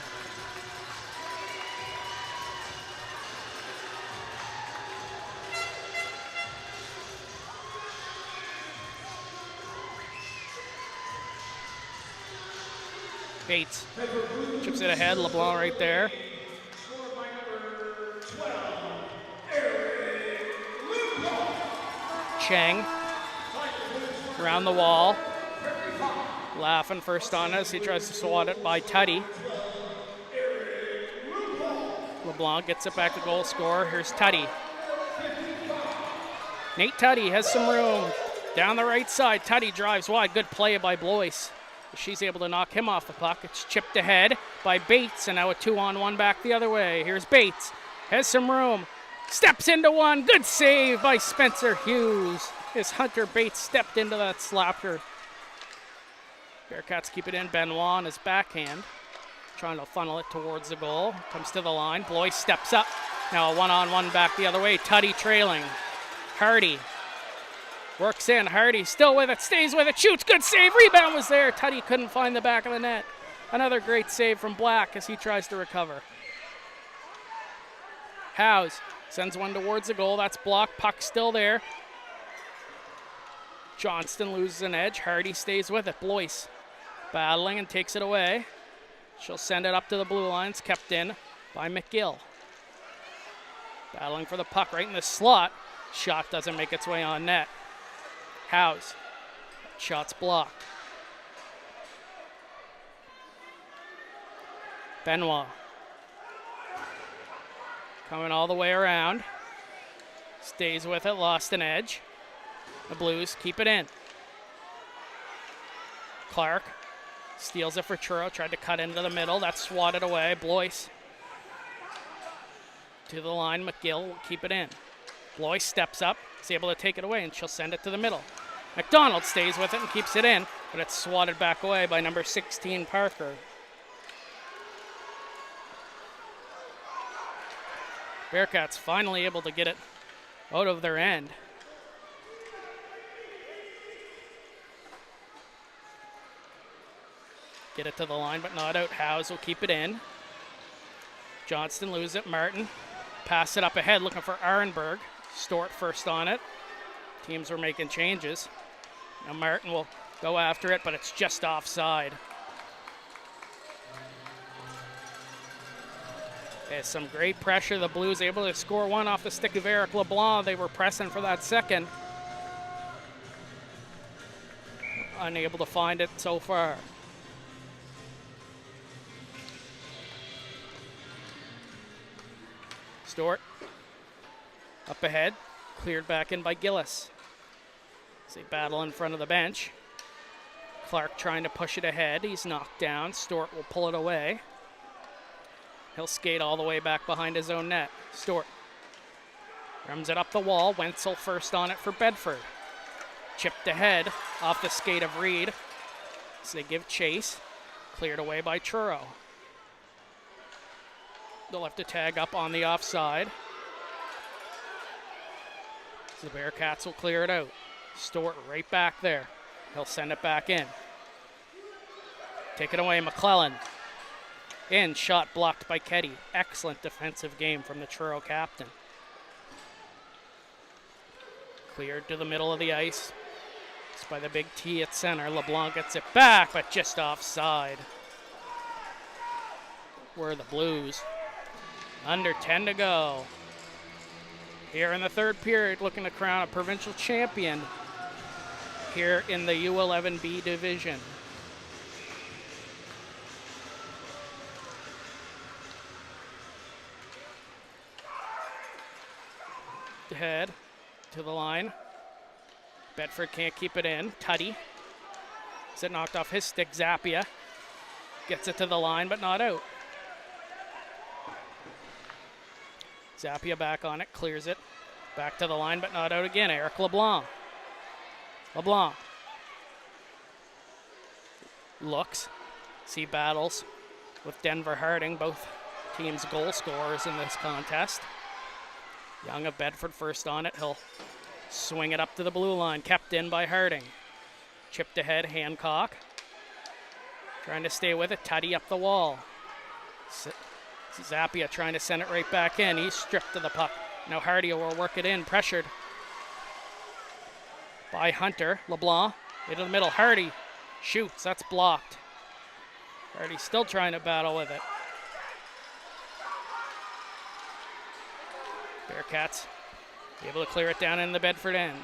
Speaker 2: Bates chips it ahead. LeBlanc right there. Cheng around the wall. Laughing first on us. He tries to swat it by Tutty. LeBlanc gets it back to goal scorer. Here's Tutty. Nate Tutty has some room. Down the right side. Tutty drives wide. Good play by Blois. She's able to knock him off the puck. It's chipped ahead by Bates, and now a 2-on-1 back the other way. Here's Bates. Has some room. Steps into one. Good save by Spencer Hughes as Hunter Bates stepped into that slapper. Bearcats keep it in. Benoit on his backhand. Trying to funnel it towards the goal. Comes to the line. Blois steps up. Now a 1-on-1 back the other way. Tutty trailing. Hardy works in. Hardy still with it. Stays with it. Shoots. Good save. Rebound was there. Tutty couldn't find the back of the net. Another great save from Black as he tries to recover. Howes sends one towards the goal. That's blocked. Puck still there. Johnston loses an edge. Hardy stays with it. Blois battling and takes it away. She'll send it up to the blue lines. Kept in by McGill. Battling for the puck right in the slot. Shot doesn't make its way on net. House. Shot's blocked. Benoit. Coming all the way around. Stays with it, lost an edge. The Blues keep it in. Clark steals it for Truro, tried to cut into the middle. That's swatted away. Blois to the line. McGill will keep it in. Blois steps up, is able to take it away, and she'll send it to the middle. McDonald stays with it and keeps it in, but it's swatted back away by number 16, Parker. Bearcats finally able to get it out of their end. Get it to the line, but not out. Howes will keep it in. Johnston loses it. Martin pass it up ahead, looking for Arenberg. Stort first on it. Teams were making changes. Now Martin will go after it, but it's just offside. There's some great pressure. The Blues able to score one off the stick of Eric LeBlanc. They were pressing for that second. Unable to find it so far. Stort up ahead, cleared back in by Gillis. As they battle in front of the bench. Clark trying to push it ahead. He's knocked down. Stort will pull it away. He'll skate all the way back behind his own net. Stort runs it up the wall. Wenzel first on it for Bedford. Chipped ahead off the skate of Reed. So they give chase. Cleared away by Truro. They'll have to tag up on the offside. So the Bearcats will clear it out. Stort right back there. He'll send it back in. Take it away, McClellan. In, shot blocked by Ketty. Excellent defensive game from the Truro captain. Cleared to the middle of the ice. It's by the big T at center. LeBlanc gets it back, but just offside. Were the Blues. Under 10 to go. Here in the third period, looking to crown a provincial champion here in the U11B division. Head to the line. Bedford can't keep it in. Tuddy. Is it knocked off his stick? Zappia gets it to the line, but not out. Zappia back on it, clears it. Back to the line, but not out again. Eric LeBlanc. LeBlanc looks. See battles with Denver Harding, both teams' goal scorers in this contest. Young of Bedford first on it. He'll swing it up to the blue line. Kept in by Harding. Chipped ahead, Hancock. Trying to stay with it. Tuddy up the wall. Zappia trying to send it right back in. He's stripped to the puck. Now Hardy will work it in. Pressured by Hunter. LeBlanc into the middle. Hardy shoots. That's blocked. Hardy still trying to battle with it. Bearcats able to clear it down in the Bedford end.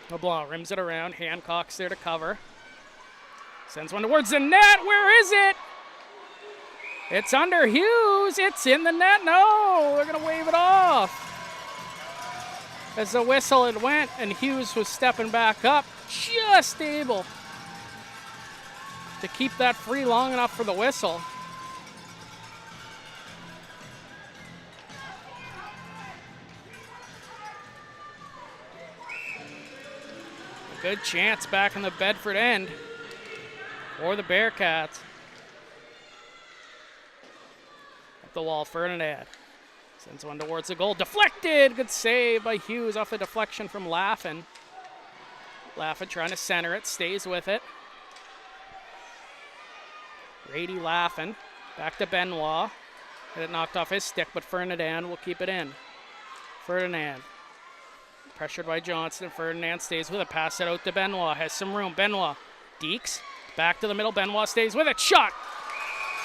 Speaker 2: LeBlanc rims it around. Hancock's there to cover. Sends one towards the net. Where is it? It's under Hughes. It's in the net. No, they're going to wave it off. As the whistle had went and Hughes was stepping back up, just able to keep that free long enough for the whistle. Good chance back in the Bedford end for the Bearcats. Up the wall, Ferdinand sends one towards the goal. Deflected! Good save by Hughes off the deflection from Laffin. Laffin trying to center it, stays with it. Grady Laffin back to Benoit. Had it knocked off his stick, but Ferdinand will keep it in. Ferdinand. Pressured by Johnson. Ferdinand stays with it. Pass it out to Benoit. Has some room. Benoit. Deeks. Back to the middle. Benoit stays with it. Shot!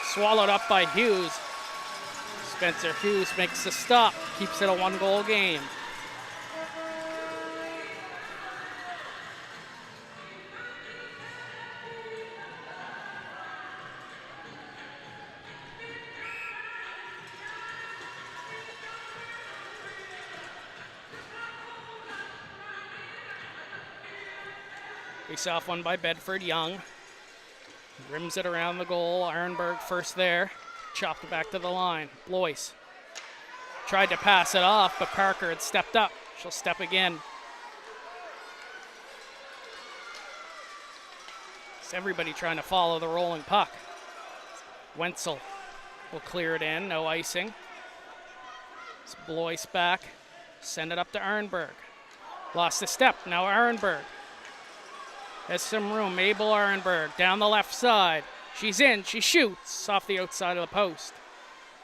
Speaker 2: Swallowed up by Hughes. Spencer Hughes makes the stop. Keeps it a one-goal game. Face-off one by Bedford. Young rims it around the goal. Ironberg first there. Chopped it back to the line. Blois tried to pass it off, but Parker had stepped up. She'll step again. It's everybody trying to follow the rolling puck. Wenzel will clear it in. No icing. It's Blois back. Send it up to Ironberg. Lost a step. Now Ironberg has some room. Mabel Ironberg down the left side. She's in. She shoots off the outside of the post.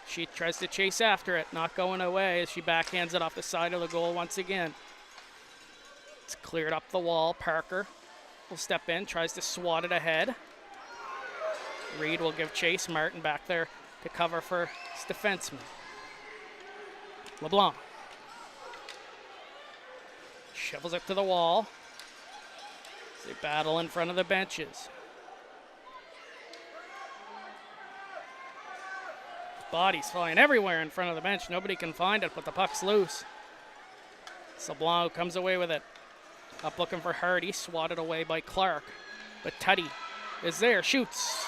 Speaker 2: She tries to chase after it. Not going away as she backhands it off the side of the goal once again. It's cleared up the wall. Parker will step in. Tries to swat it ahead. Reed will give chase. Martin back there to cover for his defenseman. LeBlanc shovels it to the wall. They battle in front of the benches. Bodies flying everywhere in front of the bench. Nobody can find it, but the puck's loose. Sablon comes away with it. Up looking for Hardy, swatted away by Clark. But Tutty is there, shoots.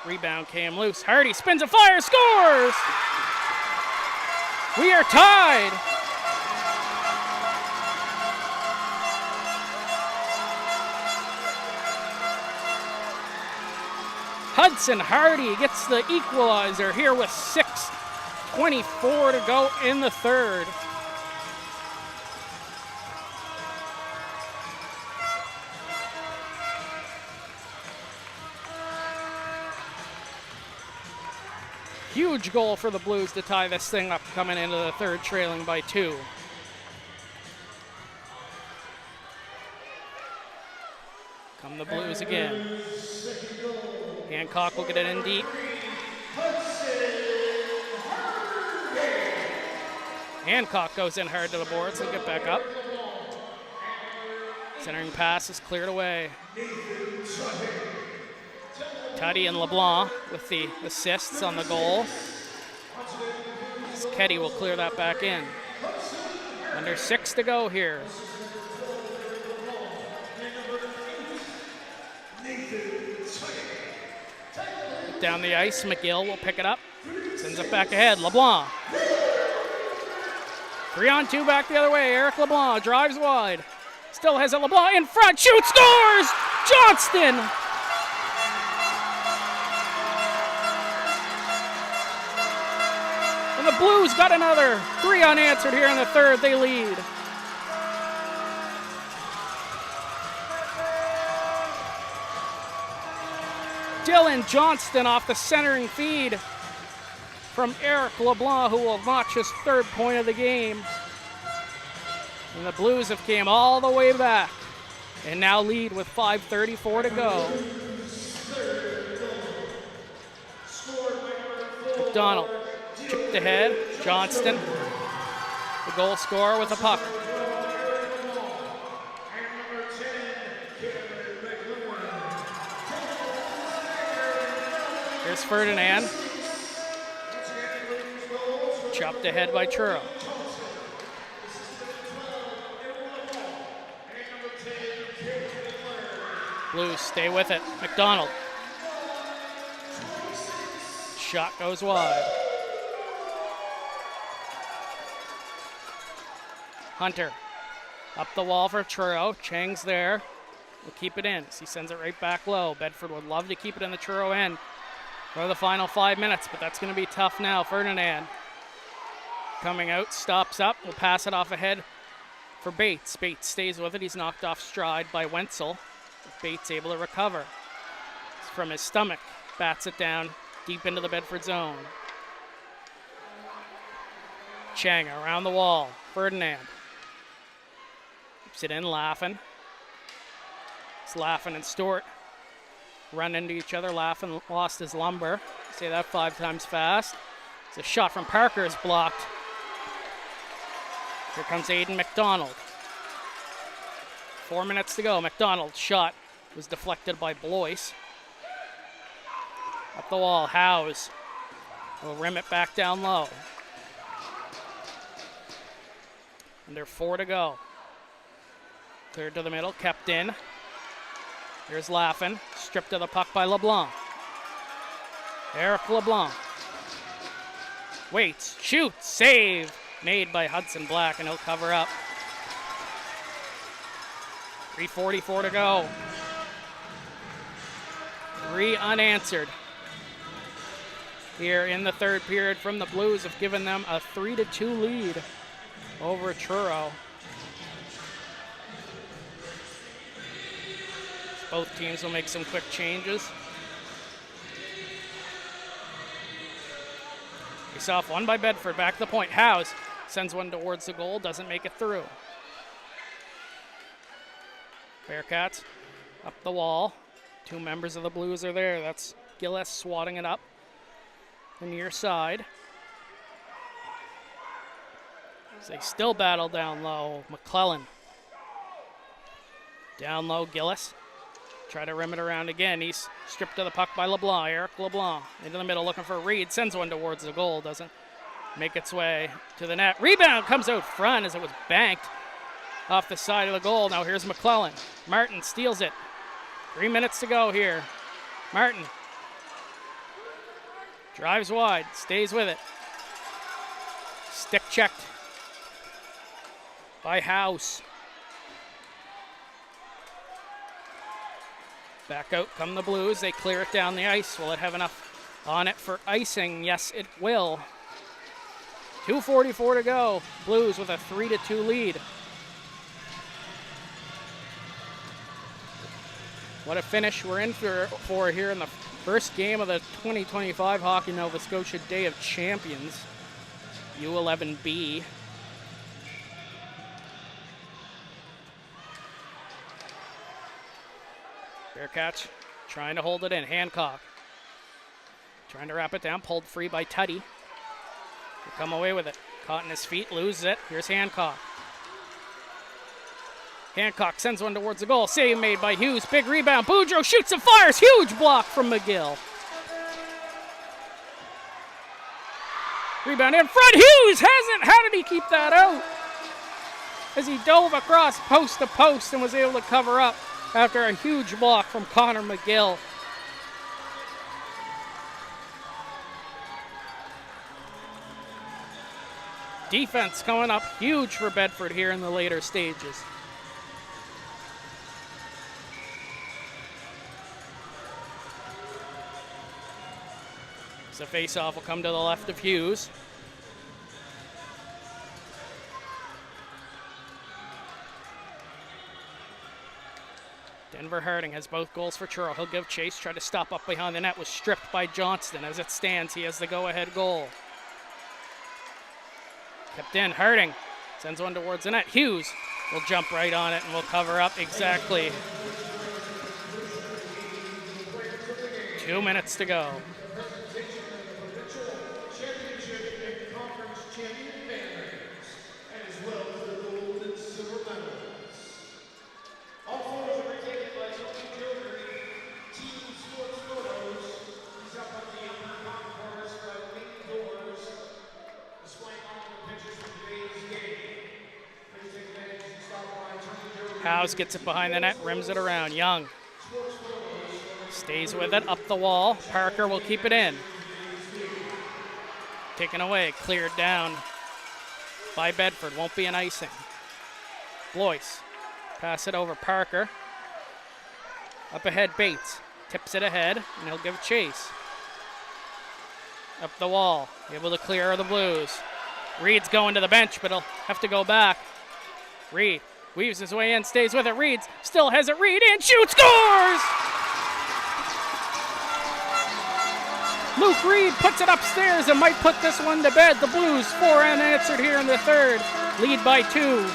Speaker 2: Rebound came loose. Hardy spins a fire, scores! We are tied. Hudson Hardy gets the equalizer here with 6:24 to go in the third. Huge goal for the Blues to tie this thing up coming into the third, trailing by 2. Come the Blues again. Hancock will get it in deep. Hancock goes in hard to the boards. He'll get back up. Centering pass is cleared away. Tutty and LeBlanc with the assists on the goal. Ketty will clear that back in. Under 6 to go here. Down the ice, McGill will pick it up. Sends it back ahead, LeBlanc. 3-on-2 back the other way. Eric LeBlanc drives wide. Still has it, LeBlanc in front, shoots, scores! Johnston! And the Blues got another 3 unanswered here in the third. They lead. Dylan Johnston off the centering feed from Eric LeBlanc, who will notch his 3rd point of the game. And the Blues have came all the way back and now lead with 5:34 to go. McDonald chipped ahead. Johnston, the goal scorer with the puck. Here's Ferdinand. Chopped ahead by Truro. Blues stay with it. McDonald. Shot goes wide. Hunter. Up the wall for Truro. Chang's there. Will keep it in. He sends it right back low. Bedford would love to keep it in the Truro end for the final 5 minutes, but that's going to be tough now. Ferdinand coming out, stops up, will pass it off ahead for Bates. Bates stays with it. He's knocked off stride by Wenzel. Bates able to recover. It's from his stomach. Bats it down deep into the Bedford zone. Chang around the wall. Ferdinand. Keeps it in, Laffin. It's Laffin and Stewart run into each other. Laffin lost his lumber. Say that 5 times fast. It's a shot from Parker is blocked. Here comes Aiden McDonald. 4 minutes to go. McDonald's shot was deflected by Blois. Up the wall, Howes will rim it back down low. Under 4 to go. Cleared to the middle, kept in. Here's Laffin, stripped of the puck by LeBlanc. Eric LeBlanc. Waits, shoots, save. Made by Hudson Black, and he'll cover up. 3:44 to go. 3 unanswered. Here in the third period from the Blues have given them a 3-2 lead over Truro. Both teams will make some quick changes. Face off one by Bedford, back to the point. Howes sends one towards the goal, doesn't make it through. Bearcats up the wall. 2 members of the Blues are there. That's Gillis swatting it up the near side. As they still battle down low. McClellan. Down low, Gillis. Try to rim it around again. He's stripped of the puck by LeBlanc. Eric LeBlanc into the middle looking for Reed. Sends one towards the goal. Doesn't make its way to the net. Rebound comes out front as it was banked off the side of the goal. Now here's McClellan. Martin steals it. 3 minutes to go here. Martin drives wide. Stays with it. Stick checked by House. Back out come the Blues. They clear it down the ice. Will it have enough on it for icing? Yes, it will. 2:44 to go. Blues with a 3-2 lead. What a finish we're in for here in the first game of the 2025 Hockey Nova Scotia Day of Champions. U11B. Bearcats trying to hold it in. Hancock trying to wrap it down. Pulled free by Tuddy. He'll come away with it. Caught in his feet. Loses it. Here's Hancock. Hancock sends one towards the goal. Save made by Hughes. Big rebound. Boudreau shoots and fires. Huge block from McGill. Rebound in front. Hughes has it. How did he keep that out? As he dove across post to post and was able to cover up after a huge block from Connor McGill. Defense coming up huge for Bedford here in the later stages. So face-off will come to the left of Hughes. Denver Harding has both goals for Truro. He'll give chase, try to stop up behind the net, was stripped by Johnston. As it stands, he has the go-ahead goal. Kept in, Harding sends one towards the net. Hughes will jump right on it and will cover up exactly. 2 minutes to go. Howes gets it behind the net, rims it around. Young stays with it, up the wall. Parker will keep it in. Taken away, cleared down by Bedford. Won't be an icing. Blois, pass it over. Parker. Up ahead, Bates. Tips it ahead, and he'll give chase. Up the wall, able to clear the Blues. Reed's going to the bench, but he'll have to go back. Reed weaves his way in, stays with it. Reed still has it. Reed in, shoots, scores! Luke Reed puts it upstairs and might put this one to bed. The Blues 4 unanswered here in the third. Lead by 2.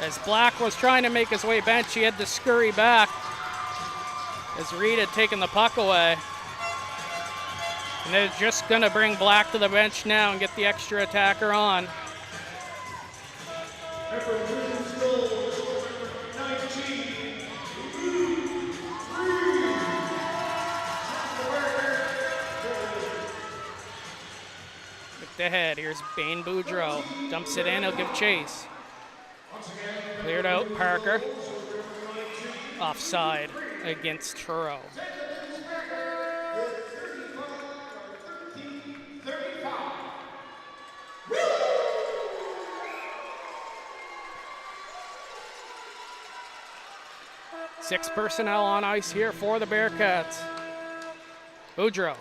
Speaker 2: As Black was trying to make his way bench, he had to scurry back as Reed had taken the puck away. And they're just going to bring Black to the bench now and get the extra attacker on. ahead. Here's Bane Boudreau. Dumps it in, he'll give chase. Cleared out, Parker. Offside against Truro. Six personnel on ice here for the Bearcats. Boudreau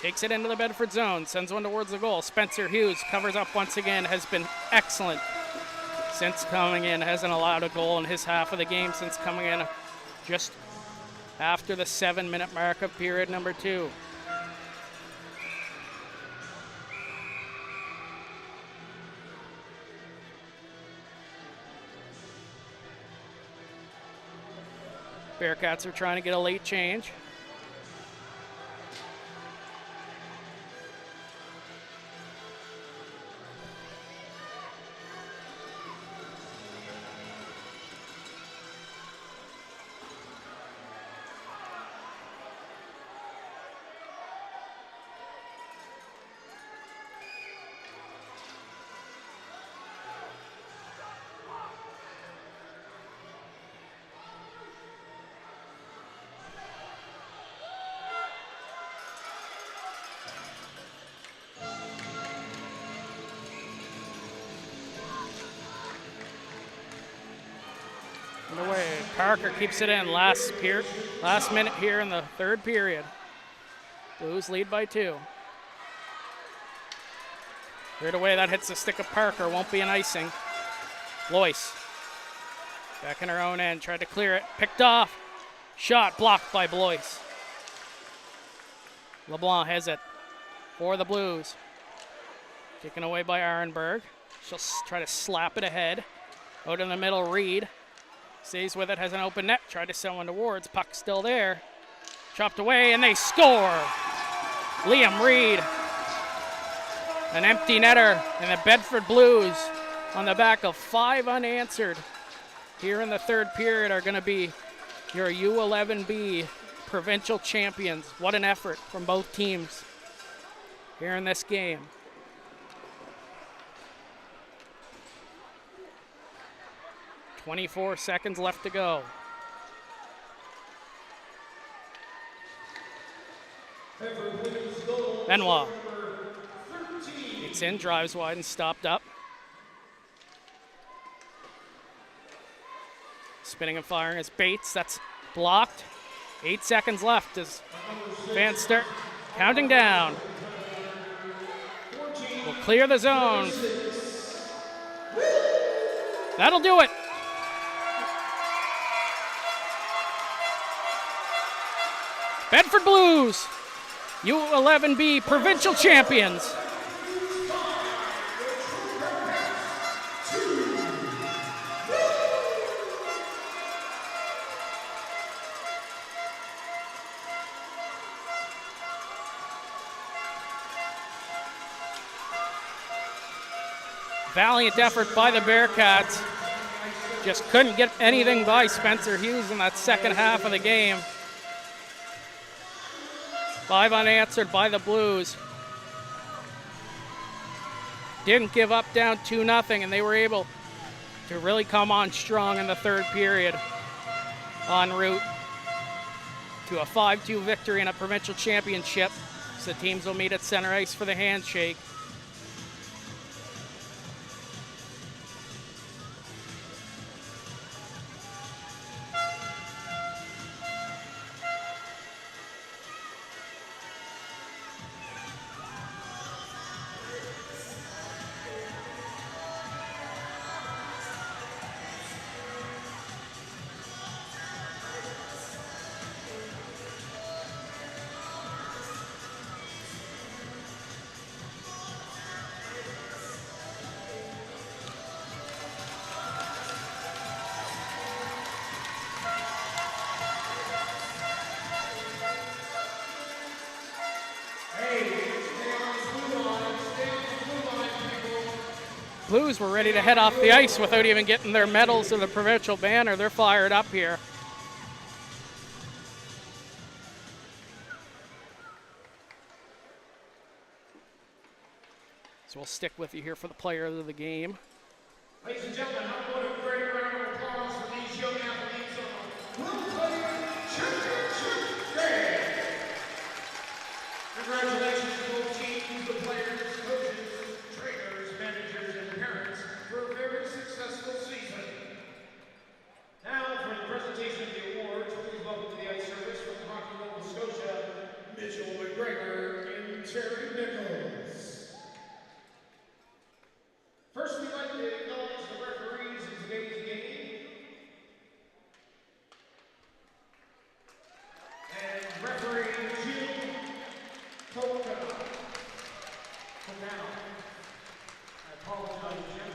Speaker 2: takes it into the Bedford zone, sends one towards the goal. Spencer Hughes covers up once again, has been excellent since coming in, hasn't allowed a goal in his half of the game since coming in just after the 7-minute mark of period number 2. Bearcats are trying to get a late change. Underway. Parker keeps it in. Last minute here in the third period. Blues lead by 2. Cleared away. That hits the stick of Parker. Won't be an icing. Loyce. Back in her own end. Tried to clear it. Picked off. Shot blocked by Blois. LeBlanc has it for the Blues. Taken away by Arenberg. She'll try to slap it ahead. Out in the middle, Reed. Stays with it, has an open net. Tried to send one towards. Puck still there. Chopped away, and they score. Liam Reed. An empty netter, and the Bedford Blues on the back of 5 unanswered here in the third period are going to be your U11B provincial champions. What an effort from both teams here in this game. .24 seconds left to go. Benoit. It's in, drives wide and stopped up. Spinning and firing as Bates. That's blocked. 8 seconds left as fans start counting down. Will clear the zone. That'll do it. Bedford Blues, U11B provincial champions. Valiant effort by the Bearcats. Just couldn't get anything by Spencer Hughes in that second half of the game. 5 unanswered by the Blues. Didn't give up down 2-0, and they were able to really come on strong in the third period en route to a 5-2 victory in a provincial championship. So the teams will meet at center ice for the handshake. Blues were ready to head off the ice without even getting their medals or the provincial banner. They're fired up here. So we'll stick with you here for the player of the game.
Speaker 1: Ladies and gentlemen, how about a great round of applause for these young athletes on World Player Championship Day. Congratulations to both teams, the players, coaches, trainers, managers, and parents for a very successful season. Now for the presentation of the awards, please welcome to the ice service from Hockey Nova Scotia, Mitchell McGregor and Terry Nichols. First, we'd like to acknowledge the referees in today's game. And referee Jim Kokana. I apologize, Jim.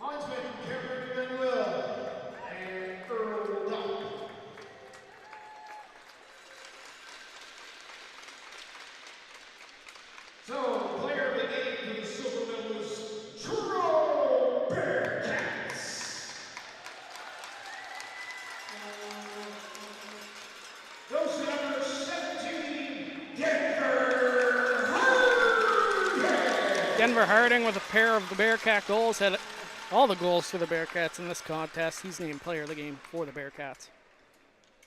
Speaker 1: Linesman Cameron Manuel and Earl Duck. So, player of the game for the silver medalist, Truro Bearcats. Goes to number 17, Denver Harding.
Speaker 2: Denver Harding with a pair of the Bearcat goals, had all the goals for the Bearcats in this contest. He's named player of the game for the Bearcats.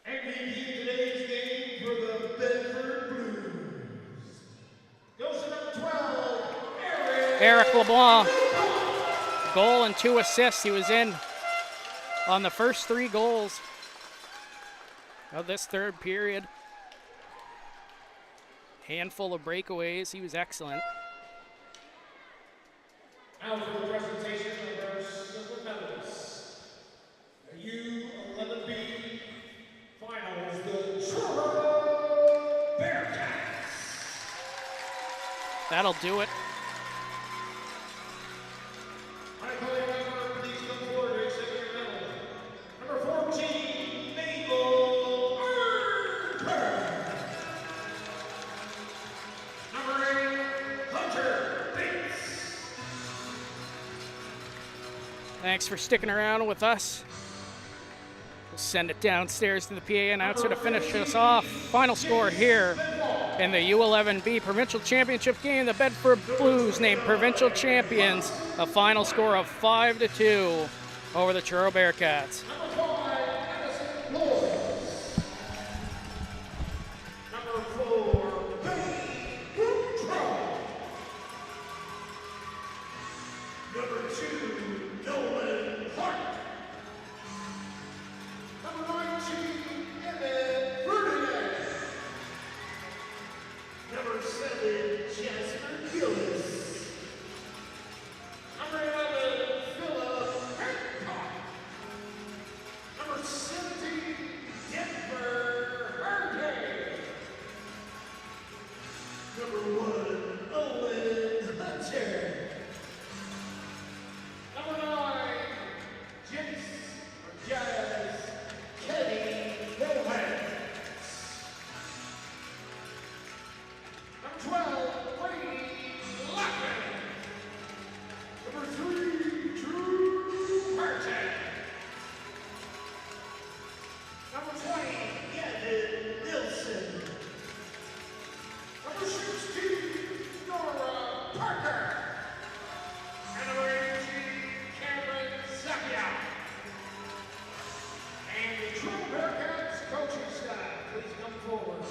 Speaker 1: MVP today's game for the Bedford Blues. Goes to number 12,
Speaker 2: Eric LeBlanc, goal and 2 assists. He was in on the first 3 goals of this third period. Handful of breakaways. He was excellent.
Speaker 1: Now for the presentation of our silver medalists. The U11B finals, the Truro Bearcats.
Speaker 2: That'll do it.
Speaker 1: I call you member, please come forward to accept your medal. Number 14, Mabel Arnberg. Number 8, Hunter Bates.
Speaker 2: Thanks for sticking around with us. We'll send it downstairs to the PA announcer to finish us off. Final score here in the U11B Provincial Championship game. The Bedford Blues named provincial champions. A final score of 5-2 over the Truro Bearcats.
Speaker 1: Number 5, Addison Lloyd. Number 4, Benny Boutron. Number 2, Nolan Hart. Number 19, Emmett Ferdinand. Number 7, Jasper Gillis. Number 11, Philip Hancock. Number 17, Denver Harding. Number 1, Owen Hunter. Number 9, Jazz Kenny Rohan. Number 12, Brady Lockman. Number 3, Drew Martin. Number 20, Gavin Nilsson. Number 16, Nora Parker. And number 18, Cameron Zapia. And the Truro Bearcats coaching staff, please come forward.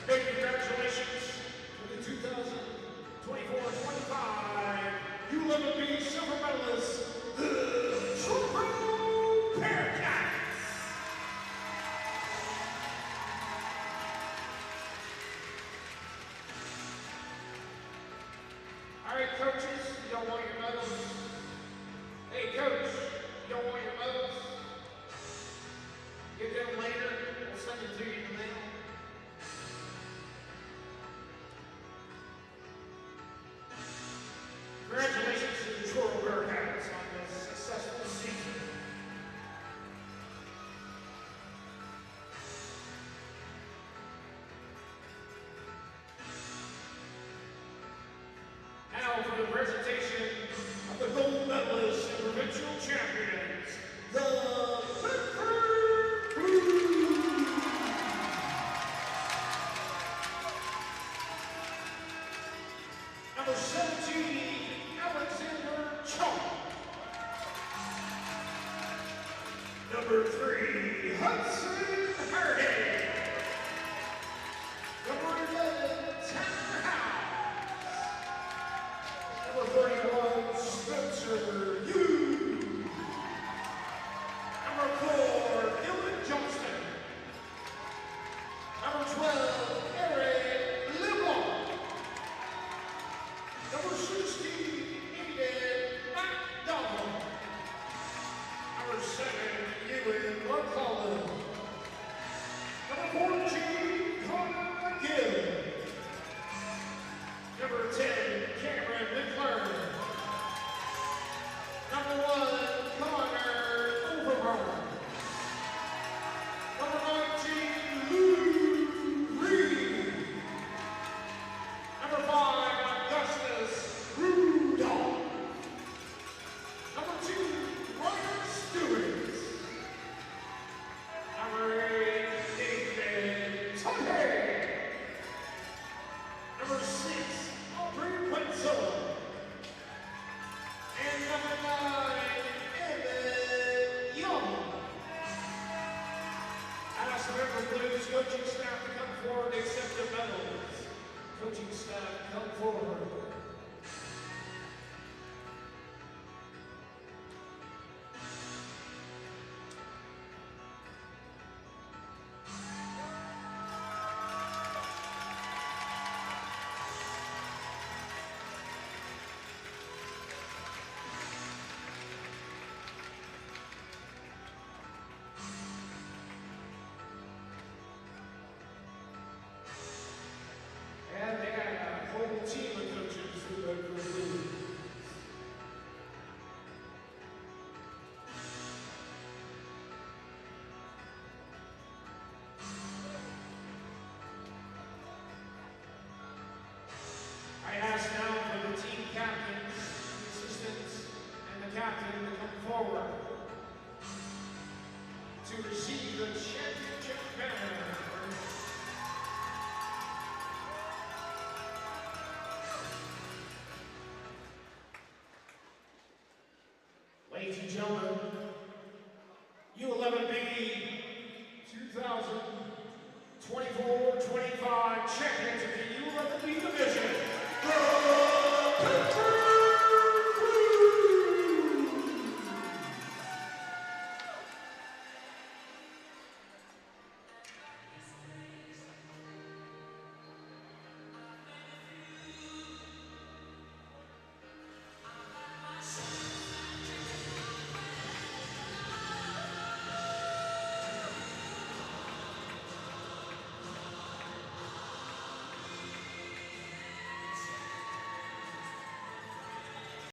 Speaker 1: Big congratulations to the 2024-25 U11B silver medalists, the Truro Bearcats. All right, coaches, you don't want your medals? Hey, coach, you don't want your medals? Get them later. We'll send them to you in the mail. Congratulations to the Truro Bearcats on this successful season. Now for the presentation of the gold medalists and provincial champions, the Bedford 14, Connor McGill. Number 10, Cameron McClure. Number 1, Connor Overburn. Number 19, Lou Reed. Number 5, Augustus Rudolph. Number 2, Ryan Stewart. Number 8, David Tucker. Number 6, Aubrey Quinzel. And number 9, Evan Young. I ask the River Blues coaching staff to come forward and accept their medals. Coaching staff, come forward. And they got a whole team of coaches who vote for the Blues. I ask now for the team captains, the assistants, and the captain to come forward to receive the championship banner. Ladies and gentlemen, U11B 2024-25 champions of the U11B division.